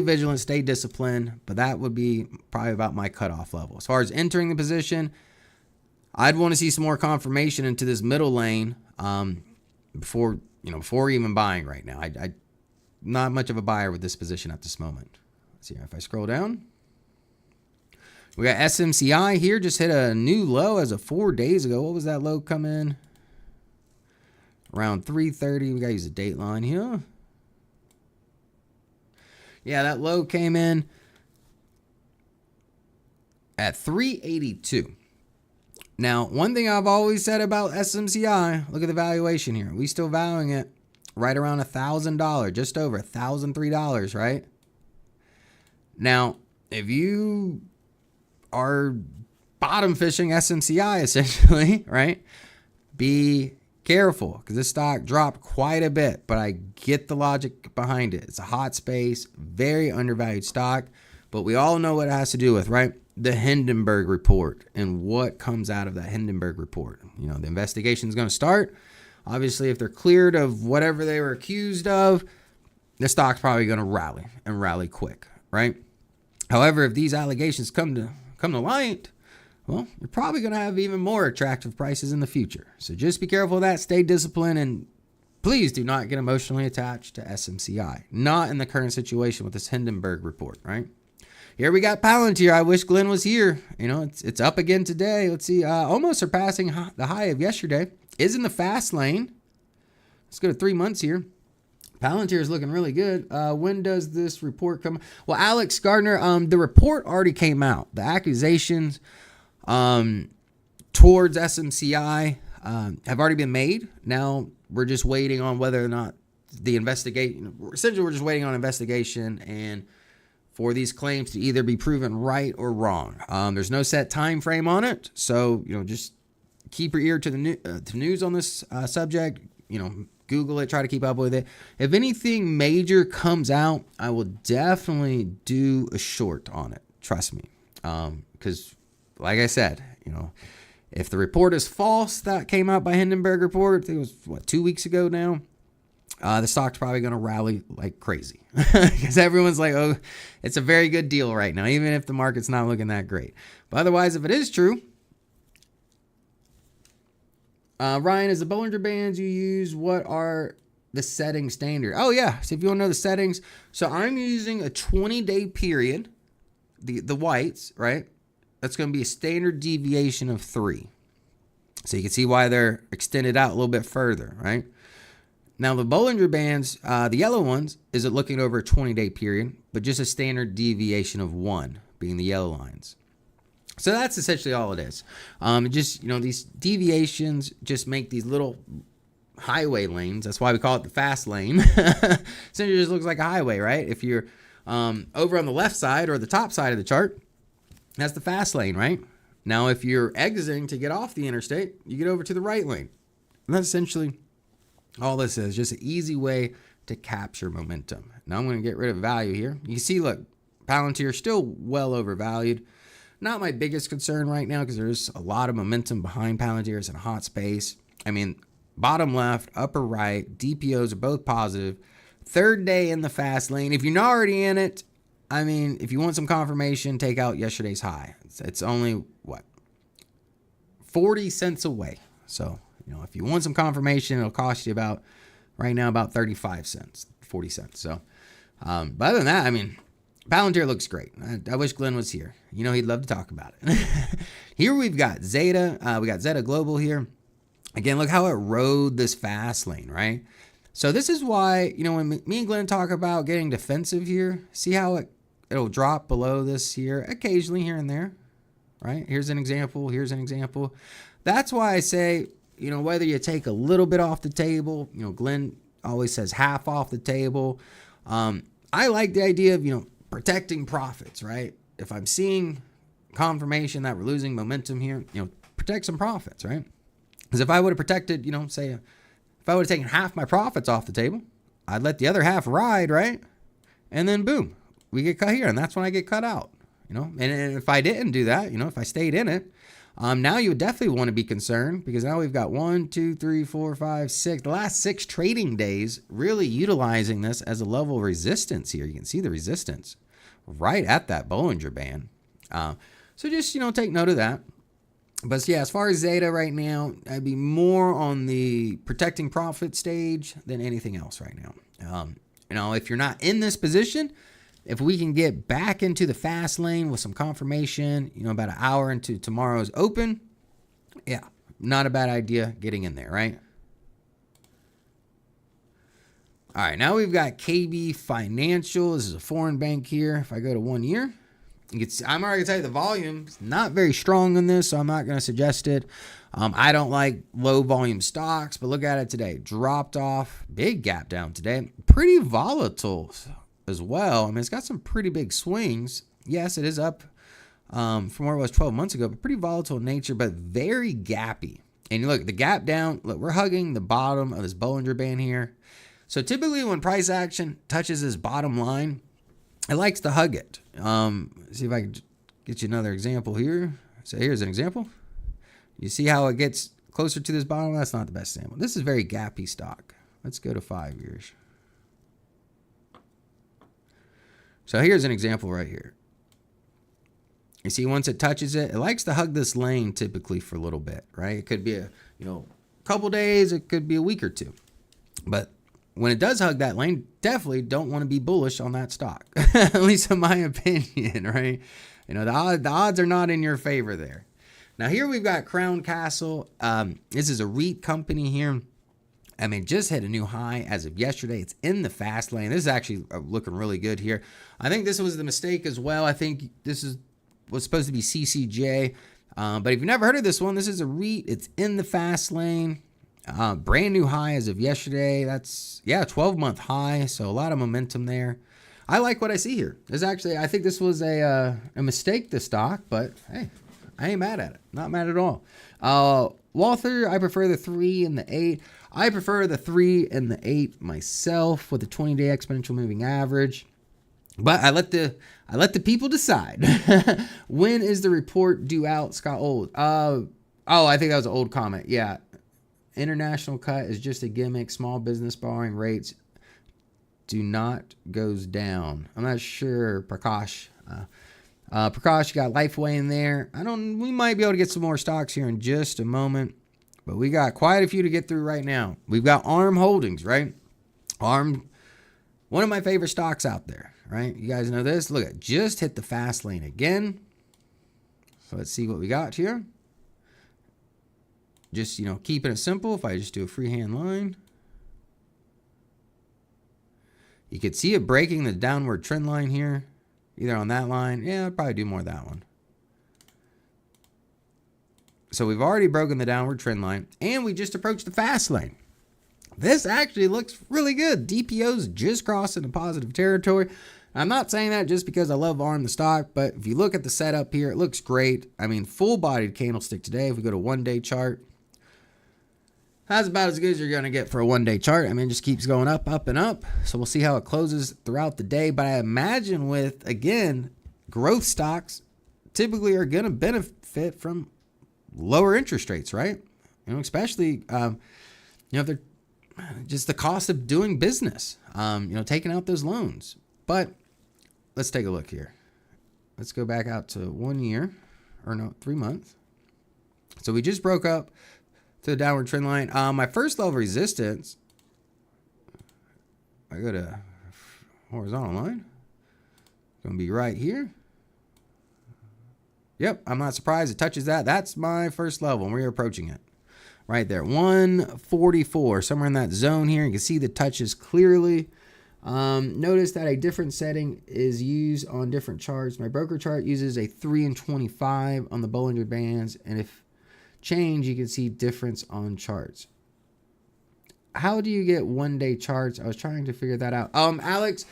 vigilant, stay disciplined, but that would be probably about my cutoff level. As far as entering the position, I'd want to see some more confirmation into this middle lane before even buying right now. I not much of a buyer with this position at this moment. Let's see if I scroll down. We got SMCI here, just hit a new low as of 4 days ago. What was that low come in? Around 330. We got to use a date line here. Yeah, that low came in at 382. Now, one thing I've always said about SMCI, look at the valuation here. We still valuing it right around $1,000, just over $1,003, right? Now, if you are bottom fishing SMCI essentially, right? Be careful because this stock dropped quite a bit, but I get the logic behind it. It's a hot space, very undervalued stock, but we all know what it has to do with, right? The Hindenburg report and what comes out of that Hindenburg report. The investigation is going to start. Obviously, if they're cleared of whatever they were accused of, the stock's probably going to rally and rally quick, right? However, if these allegations come to light, well, you're probably going to have even more attractive prices in the future. So just be careful of that. Stay disciplined, and please do not get emotionally attached to SMCI. Not in the current situation with this Hindenburg report, right? Here we got Palantir. I wish Glenn was here. It's up again today. Let's see, almost surpassing the high of yesterday. Is in the fast lane. Let's go to 3 months here. Palantir is looking really good. When does this report come? Well, Alex Gardner, the report already came out. The accusations towards SMCI have already been made. Now we're just waiting on whether or not the investigation. Essentially, we're just waiting on investigation and for these claims to either be proven right or wrong. There's no set time frame on it, so just keep your ear to the news on this subject. Google it, try to keep up with it. If anything major comes out, I will definitely do a short on it. Trust me. Because like I said, if the report is false that came out by Hindenburg report, I think it was 2 weeks ago now, the stock's probably going to rally like crazy because everyone's like, oh, it's a very good deal right now, even if the market's not looking that great. But otherwise, if it is true, Ryan, is the Bollinger Bands you use, what are the settings standard? Oh, yeah. So if you want to know the settings, so I'm using a 20-day period, the whites, right? That's going to be a standard deviation of 3. So you can see why they're extended out a little bit further, right? Now, the Bollinger Bands, the yellow ones, is it looking over a 20-day period, but just a standard deviation of 1 being the yellow lines. So that's essentially all it is. These deviations just make these little highway lanes. That's why we call it the fast lane. Essentially, it just looks like a highway, right? If you're over on the left side or the top side of the chart, that's the fast lane, right? Now, if you're exiting to get off the interstate, you get over to the right lane. And that's essentially all this is, just an easy way to capture momentum. Now, I'm going to get rid of value here. You can see, look, Palantir still well overvalued. Not my biggest concern right now because there's a lot of momentum behind Palantir. It's in a hot space. I mean, bottom left, upper right, DPOs are both positive. Third day in the fast lane. If you're not already in it, I mean, if you want some confirmation, take out yesterday's high. It's only, 40 cents away. So, if you want some confirmation, it'll cost you about 35 cents, 40 cents. So, but other than that, I mean, Palantir looks great. I wish Glenn was here. He'd love to talk about it. Here we've got Zeta. We got Zeta Global here. Again, look how it rode this fast lane, right? So this is why, when me and Glenn talk about getting defensive here, see how it'll drop below this here, occasionally here and there, right? Here's an example. Here's an example. That's why I say, whether you take a little bit off the table, Glenn always says half off the table. I like the idea of, protecting profits, right? if I'm seeing confirmation that we're losing momentum here, protect some profits, right? Because if I would have protected, say, if I would have taken half my profits off the table, I'd let the other half ride, right? And then boom, we get cut here, and that's when I get cut out, And if I didn't do that, if I stayed in it, now you would definitely want to be concerned, because now we've got 1, 2, 3, 4, 5, 6, the last 6 trading days really utilizing this as a level of resistance here. You can see the resistance right at that Bollinger Band. So just, take note of that. But yeah, as far as Zeta right now, I'd be more on the protecting profit stage than anything else right now. If you're not in this position, if we can get back into the fast lane with some confirmation, about an hour into tomorrow's open, yeah, not a bad idea getting in there, right? All right, now we've got KB Financial. This is a foreign bank here. If I go to 1 year, I'm already going to tell you the volume's not very strong in this, so I'm not going to suggest it. I don't like low volume stocks, but look at it today. Dropped off, big gap down today. Pretty volatile as well. It's got some pretty big swings. Yes, it is up from where it was 12 months ago, but pretty volatile in nature, but very gappy. And look, the gap down, look, we're hugging the bottom of this Bollinger Band here. So typically when price action touches this bottom line, it likes to hug it. See if I can get you another example here. So here's an example. You see how it gets closer to this bottom? That's not the best example. This is very gappy stock. Let's go to 5 years. So here's an example right here. You see, once it touches it, it likes to hug this lane typically for a little bit, right? It could be a couple days, it could be a week or two. But when it does hug that lane, definitely don't want to be bullish on that stock, at least in my opinion, right? The odds are not in your favor there. Now here we've got Crown Castle. This is a REIT company here. Just hit a new high as of yesterday. It's in the fast lane. This is actually looking really good here. I think this was the mistake as well. I think this was supposed to be CCJ. But if you've never heard of this one, this is a REIT. It's in the fast lane. Brand new high as of yesterday. That's 12-month high. So a lot of momentum there. I like what I see here. I think this was a mistake, the stock, but hey, I ain't mad at it. Not mad at all. Walther, I prefer the 3 and the 8. I prefer the 3 and the 8 myself with the 20-day exponential moving average. But I let the people decide. When is the report due out, Scott Old? I think that was an old comment. Yeah. International cut is just a gimmick. Small business borrowing rates do not goes down. I'm not sure, Prakash. Prakash, you got Lifeway in there. We might be able to get some more stocks here in just a moment, but we got quite a few to get through right now. We've got ARM Holdings, right? ARM, one of my favorite stocks out there, right? You guys know this. Look, it just hit the fast lane again. So let's see what we got here. Just, keeping it simple. If I just do a freehand line, you could see it breaking the downward trend line here. Either on that line. Yeah, I'd probably do more of that one. So we've already broken the downward trend line, and we just approached the fast lane. This actually looks really good. DPO's just crossing the positive territory. I'm not saying that just because I love ARM the stock, but if you look at the setup here, it looks great. Full-bodied candlestick today. If we go to 1-day chart, that's about as good as you're going to get for a 1-day chart. It just keeps going up, up, and up. So we'll see how it closes throughout the day. But I imagine with, again, growth stocks typically are going to benefit from lower interest rates, right? Especially, if they're just the cost of doing business, taking out those loans. But let's take a look here. Let's go back out to 1 year, 3 months. So we just broke up to the downward trend line. My first level resistance, I go to horizontal line, going to be right here. Yep, I'm not surprised it touches that. That's my first level, and we're approaching it. Right there, 144, somewhere in that zone here. You can see the touches clearly. Notice that a different setting is used on different charts. My broker chart uses a 3 and 25 on the Bollinger Bands, and if change, you can see difference on charts. How do you get 1-day charts? I was trying to figure that out. Alex,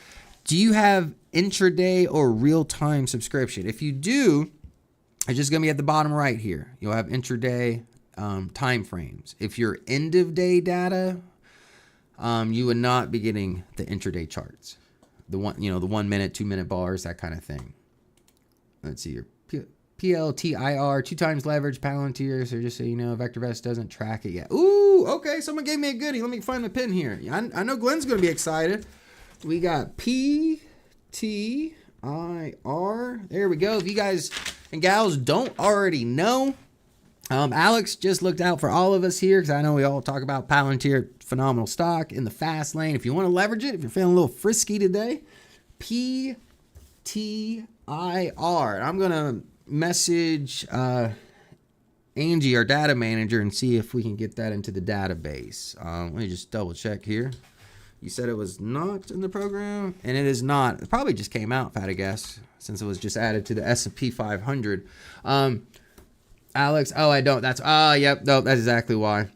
Do you have intraday or real-time subscription? If you do, it's just going to be at the bottom right here. You'll have intraday time frames. If you're end of day data, you would not be getting the intraday charts. The 1 minute, 2 minute bars, that kind of thing. Let's see here. PLTIR, 2 times leverage, Palantir. So just so you know, VectorVest doesn't track it yet. Ooh, okay. Someone gave me a goodie. Let me find the pin here. I know Glenn's going to be excited. We got PTIR. There we go. If you guys and gals don't already know, Alex just looked out for all of us here because I know we all talk about Palantir, phenomenal stock in the fast lane. If you want to leverage it, if you're feeling a little frisky today, PTIR. I'm going to message Angie, our data manager, and see if we can get that into the database. Let me just double check here. You said it was not in the program, and it is not. It probably just came out, if I had to guess, since it was just added to the S&P 500. Alex, I don't. Yep, no, that's exactly why.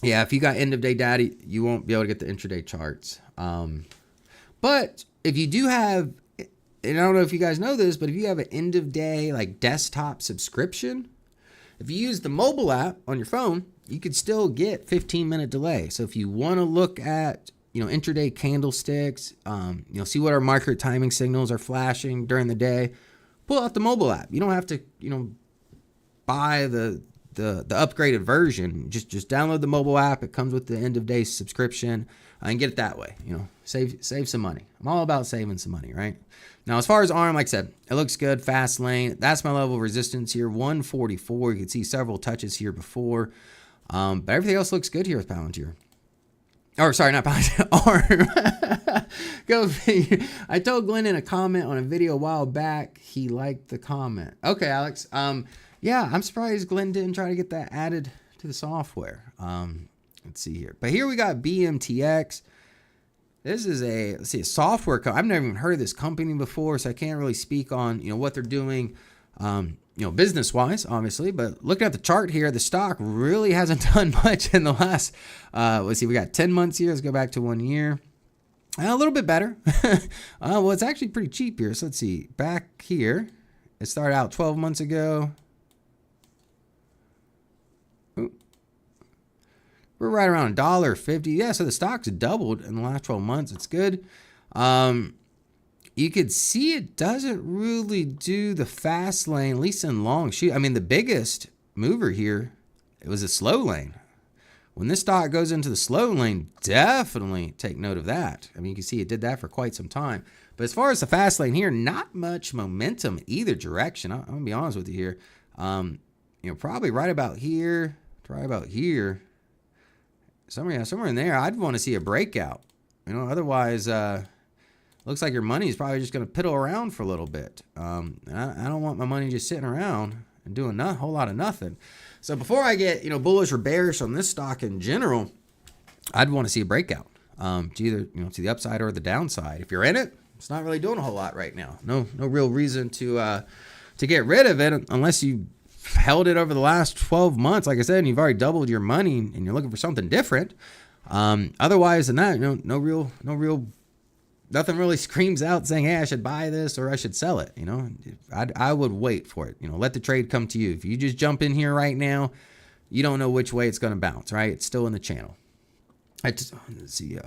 Yeah, if you got end of day data, you won't be able to get the intraday charts. But if you do have, and I don't know if you guys know this, but if you have an end of day like desktop subscription, if you use the mobile app on your phone, you could still get 15-minute delay. So if you want to look at intraday candlesticks, see what our market timing signals are flashing during the day, pull out the mobile app. You don't have to buy the upgraded version. Just download the mobile app. It comes with the end of day subscription, and get it that way. Save some money. I'm all about saving some money, right? Now, as far as ARM, like I said, it looks good. Fast lane. That's my level of resistance here, 144. You can see several touches here before, but everything else looks good here with Palantir. Or sorry, not Palantir. ARM. Go figure. I told Glenn in a comment on a video a while back he liked the comment. Okay, Alex. Yeah, I'm surprised Glenn didn't try to get that added to the software. Let's see here. But here we got BMTX. This is a software company. I've never even heard of this company before, so I can't really speak on what they're doing, business-wise, obviously. But looking at the chart here, the stock really hasn't done much in the last. Let's see, we got 10 months here. Let's go back to 1 year. A little bit better. Well, it's actually pretty cheap here. So let's see. Back here, it started out 12 months ago. We're right around $1.50. Yeah, so the stock's doubled in the last 12 months. It's good. You could see it doesn't really do the fast lane, at least in long shoot. I mean, the biggest mover here, it was a slow lane. When this stock goes into the slow lane, definitely take note of that. I mean, you can see it did that for quite some time. But as far as the fast lane here, not much momentum either direction. I'm going to be honest with you here. Probably right about here, somewhere in there. I'd want to see a breakout. Otherwise, looks like your money is probably just going to piddle around for a little bit. I don't want my money just sitting around and doing a whole lot of nothing. So before I get bullish or bearish on this stock in general, I'd want to see a breakout to either to the upside or the downside. If you're in it, it's not really doing a whole lot right now. No real reason to get rid of it unless you held it over the last 12 months, like I said, and you've already doubled your money and you're looking for something different. Otherwise than that, nothing really screams out saying, hey, I should buy this or I should sell it. I would wait for it. Let the trade come to you. If you just jump in here right now, you don't know which way it's going to bounce, right? It's still in the channel. Let's see.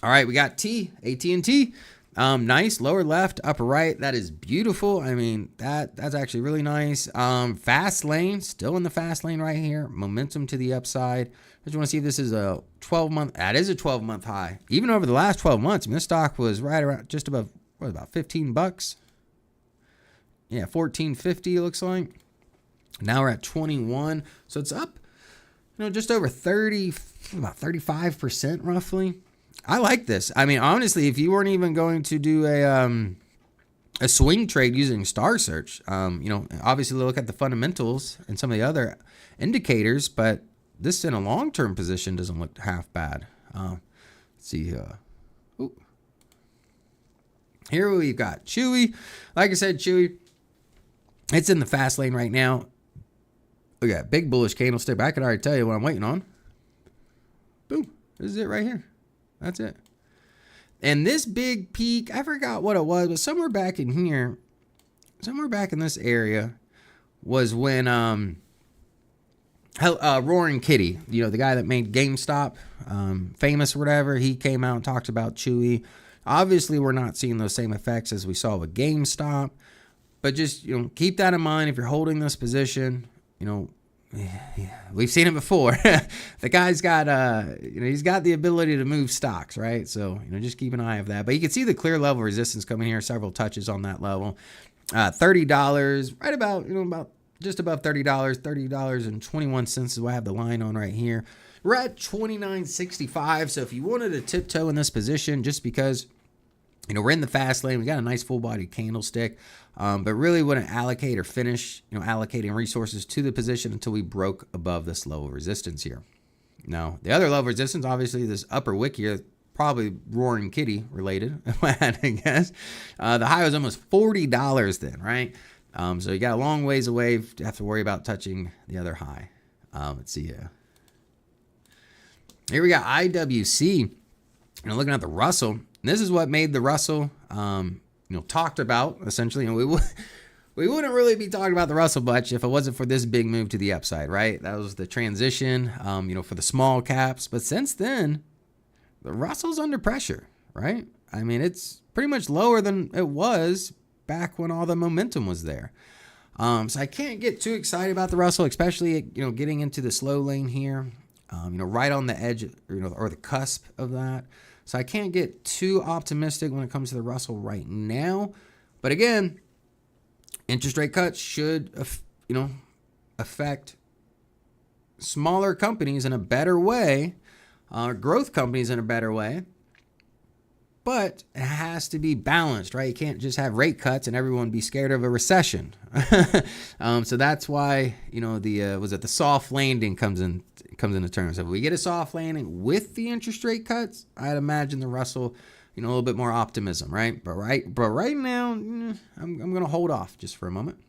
All right, we got AT&T. Nice lower left, upper right. That is beautiful. I mean, that's actually really nice. Fast lane, still in the fast lane right here. Momentum to the upside. I just want to see if this is a 12-month. That is a 12-month high. Even over the last 12 months, this stock was right around just above, about $15? Yeah, $14.50 looks like. Now we're at 21. So it's up, just over 30, about 35% roughly. I like this. I mean, honestly, if you weren't even going to do a swing trade using Star Search, obviously look at the fundamentals and some of the other indicators, but this in a long-term position doesn't look half bad. Let's see. Here we've got Chewy. Like I said, Chewy, it's in the fast lane right now. We got big bullish candlestick. I could already tell you what I'm waiting on. Boom. This is it right here. That's it. And this big peak, I forgot what it was, but somewhere back in here, somewhere back in this area was when Roaring Kitty, you know, the guy that made GameStop famous or whatever, he came out and talked about Chewy. Obviously, we're not seeing those same effects as we saw with GameStop, but just, you know, keep that in mind if you're holding this position. You know, we've seen it before. The guy's got, you know, he's got the ability to move stocks, right? So, you know, just keep an eye on that. But you can see the clear level resistance coming here, several touches on that level. $30, right about, you know, about just above $30, $30.21 is what I have the line on right here. We're at $29.65. So if you wanted to tiptoe in this position, just because, you know, we're in the fast lane, we got a nice full body candlestick, but really wouldn't allocate or finish, you know, allocating resources to the position until we broke above this level of resistance here. Now, the other level of resistance, obviously this upper wick here, probably Roaring Kitty related, if I had to guess. The high was almost $40 then, right? So you got a long ways away to have to worry about touching the other high. Let's see here. Here we got IWC. And looking at the Russell, and this is what made the Russell, you know, talked about essentially. And we wouldn't really be talking about the Russell much if it wasn't for this big move to the upside, right? That was the transition, you know, for the small caps. But since then, the Russell's under pressure, right? I mean, it's pretty much lower than it was back when all the momentum was there. So I can't get too excited about the Russell, especially, you know, getting into the slow lane here, you know, right on the edge, you know, or the cusp of that. So I can't get too optimistic when it comes to the Russell right now. But again, interest rate cuts should, you know, affect smaller companies in a better way, growth companies in a better way. But it has to be balanced, right? You can't just have rate cuts and everyone be scared of a recession. So that's why, you know, the soft landing comes into terms. So if we get a soft landing with the interest rate cuts, I'd imagine the Russell, you know, a little bit more optimism, right? But right now, I'm going to hold off just for a moment.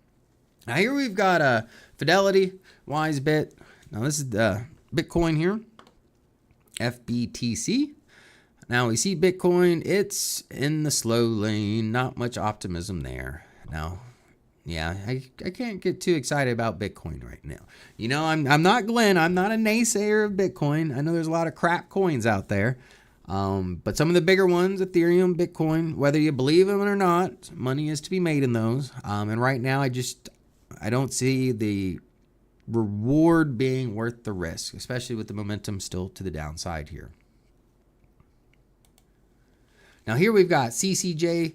Now here we've got Fidelity, WiseBit. Now this is Bitcoin here, FBTC. Now we see Bitcoin, it's in the slow lane, not much optimism there. Now, yeah, I can't get too excited about Bitcoin right now. You know, I'm not Glenn, I'm not a naysayer of Bitcoin. I know there's a lot of crap coins out there. But some of the bigger ones, Ethereum, Bitcoin, whether you believe them or not, money is to be made in those. And right now I don't see the reward being worth the risk, especially with the momentum still to the downside here. Now here we've got CCJ.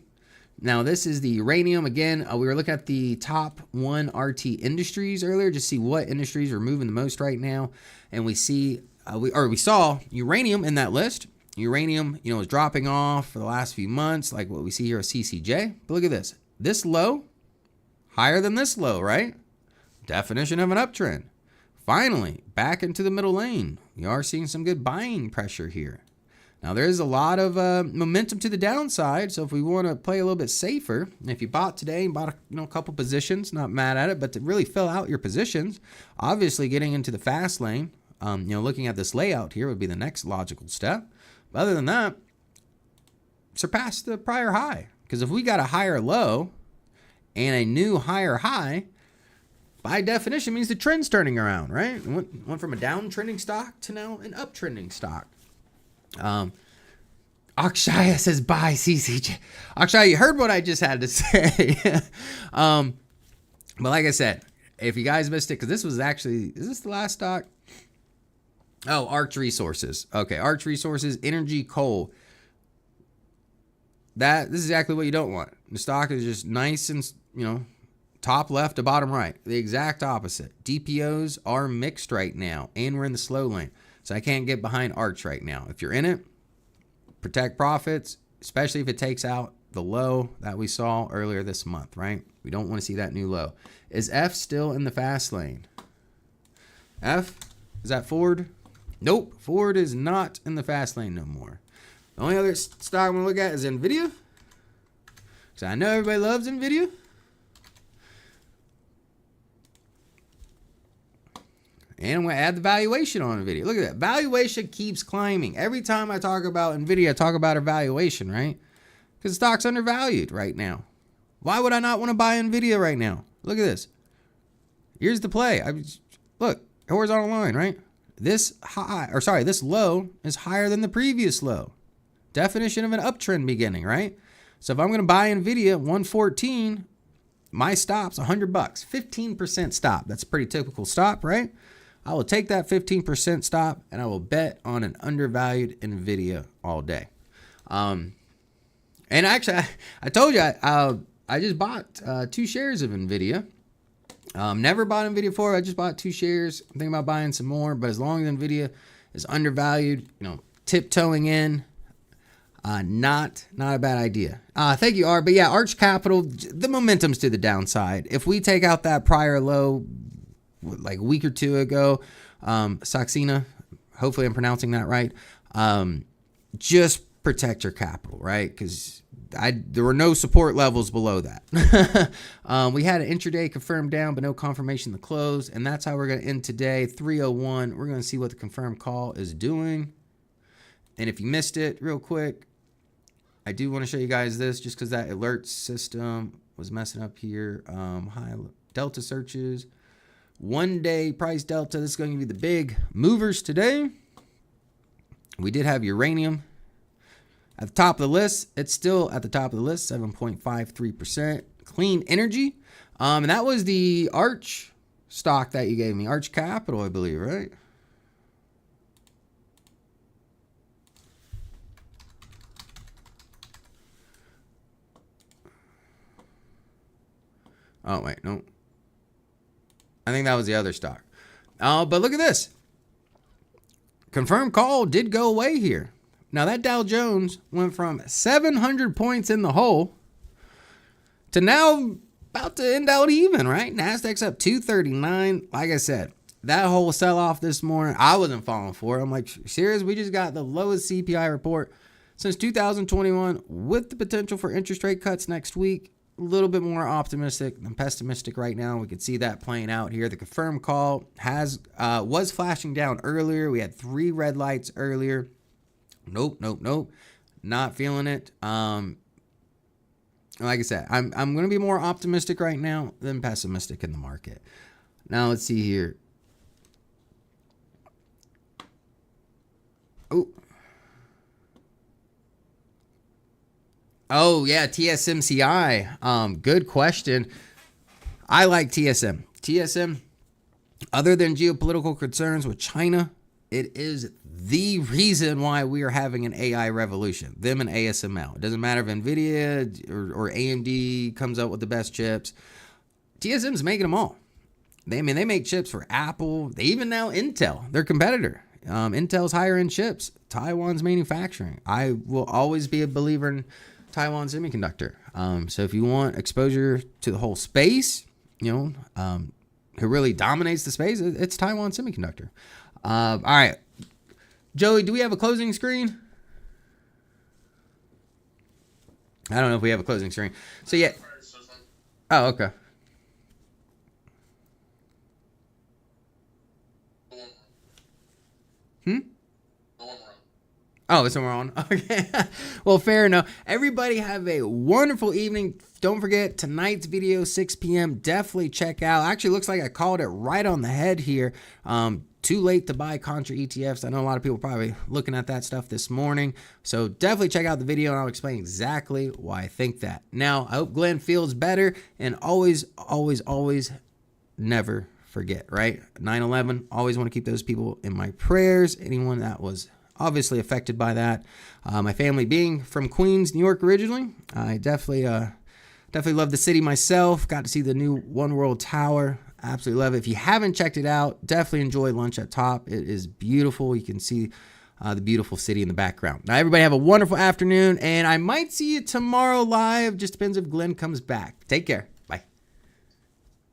Now this is the uranium. Again, we were looking at the top 1 RT industries earlier, just see what industries are moving the most right now. And we see, we saw uranium in that list. Uranium, you know, is dropping off for the last few months, like what we see here at CCJ. But look at this. This low, higher than this low, right? Definition of an uptrend. Finally, back into the middle lane. We are seeing some good buying pressure here. Now, there is a lot of momentum to the downside, so if we want to play a little bit safer, if you bought today and bought a couple positions, not mad at it, but to really fill out your positions, obviously getting into the fast lane, you know, looking at this layout here would be the next logical step. But other than that, surpass the prior high, because if we got a higher low and a new higher high, by definition means the trend's turning around, right? It went from a downtrending stock to now an uptrending stock. Akshaya says buy CCJ. Akshaya, you heard what I just had to say. But like I said, if you guys missed it, because this was actually, is this the last stock? Oh, Arch Resources. Okay, Arch Resources, energy, coal. This is exactly what you don't want. The stock is just nice and, you know, top left to bottom right. The exact opposite. DPOs are mixed right now, and we're in the slow lane. So I can't get behind Arch right now. If you're in it, protect profits, especially if it takes out the low that we saw earlier this month, right? We don't want to see that new low. Is F still in the fast lane? F, is that Ford? Nope, Ford is not in the fast lane no more. The only other stock I'm going to look at is NVIDIA. Because I know everybody loves NVIDIA. And I'm going to add the valuation on NVIDIA. Look at that. Valuation keeps climbing. Every time I talk about NVIDIA, I talk about a valuation, right? Because the stock's undervalued right now. Why would I not want to buy NVIDIA right now? Look at this. Here's the play. Look, horizontal line, right? This low is higher than the previous low. Definition of an uptrend beginning, right? So if I'm going to buy NVIDIA 114, my stop's $100, 15% stop. That's a pretty typical stop, right? I will take that 15% stop and I will bet on an undervalued NVIDIA all day. And actually, I told you I just bought 2 shares of NVIDIA. Never bought NVIDIA before. I just bought 2 shares. I'm thinking about buying some more, but as long as NVIDIA is undervalued, tiptoeing in, not a bad idea. Thank you, R. But yeah, Arch Capital, the momentum's to the downside. If we take out that prior low, like a week or 2 ago, Saxena, hopefully I'm pronouncing that right, just protect your capital, right? Because there were no support levels below that. We had an intraday confirmed down, but no confirmation to close, and that's how we're going to end today. 301. We're going to see what the confirmed call is doing. And if you missed it, real quick, I do want to show you guys this just because that alert system was messing up here. High delta searches, 1 day price delta. This is going to be the big movers today. We did have uranium at the top of the list. It's still at the top of the list, 7.53%. Clean energy. And that was the Arch stock that you gave me, Arch Capital, I believe, right? Oh, wait, no. I think that was the other stock. But look at this. Confirmed call did go away here. Now, that Dow Jones went from 700 points in the hole to now about to end out even, right? NASDAQ's up 239. Like I said, that whole sell-off this morning, I wasn't falling for it. I'm like, serious? We just got the lowest CPI report since 2021 with the potential for interest rate cuts next week. A little bit more optimistic than pessimistic right now. We could see that playing out here. The confirmed call was flashing down earlier. We had 3 red lights earlier. Nope. Not feeling it. Like I said, I'm going to be more optimistic right now than pessimistic in the market. Now let's see here. Oh yeah, TSMCI. Good question. I like TSM. TSM, other than geopolitical concerns with China, it is the reason why we are having an AI revolution. Them and ASML. It doesn't matter if NVIDIA or AMD comes up with the best chips. TSM's making them all. They make chips for Apple. They even now Intel, their competitor. Intel's higher end chips. Taiwan's manufacturing. I will always be a believer in Taiwan Semiconductor. So if you want exposure to the whole space, who really dominates the space, it's Taiwan Semiconductor. All right. Joey, do we have a closing screen? I don't know if we have a closing screen. So yeah. Oh, okay. Oh, it's somewhere on. Okay. Well, fair enough. Everybody have a wonderful evening. Don't forget tonight's video, 6 p.m. Definitely check out. Actually, looks like I called it right on the head here. Too late to buy contra ETFs. I know a lot of people probably looking at that stuff this morning. So definitely check out the video and I'll explain exactly why I think that. Now, I hope Glenn feels better and always never forget, right? 9/11, always want to keep those people in my prayers. Anyone that was obviously affected by that. My family being from Queens, New York originally, I definitely love the city myself. Got to see the new One World Tower. Absolutely love it. If you haven't checked it out, definitely enjoy lunch at Top. It is beautiful. You can see the beautiful city in the background. Now, everybody have a wonderful afternoon, and I might see you tomorrow live. Just depends if Glenn comes back. Take care.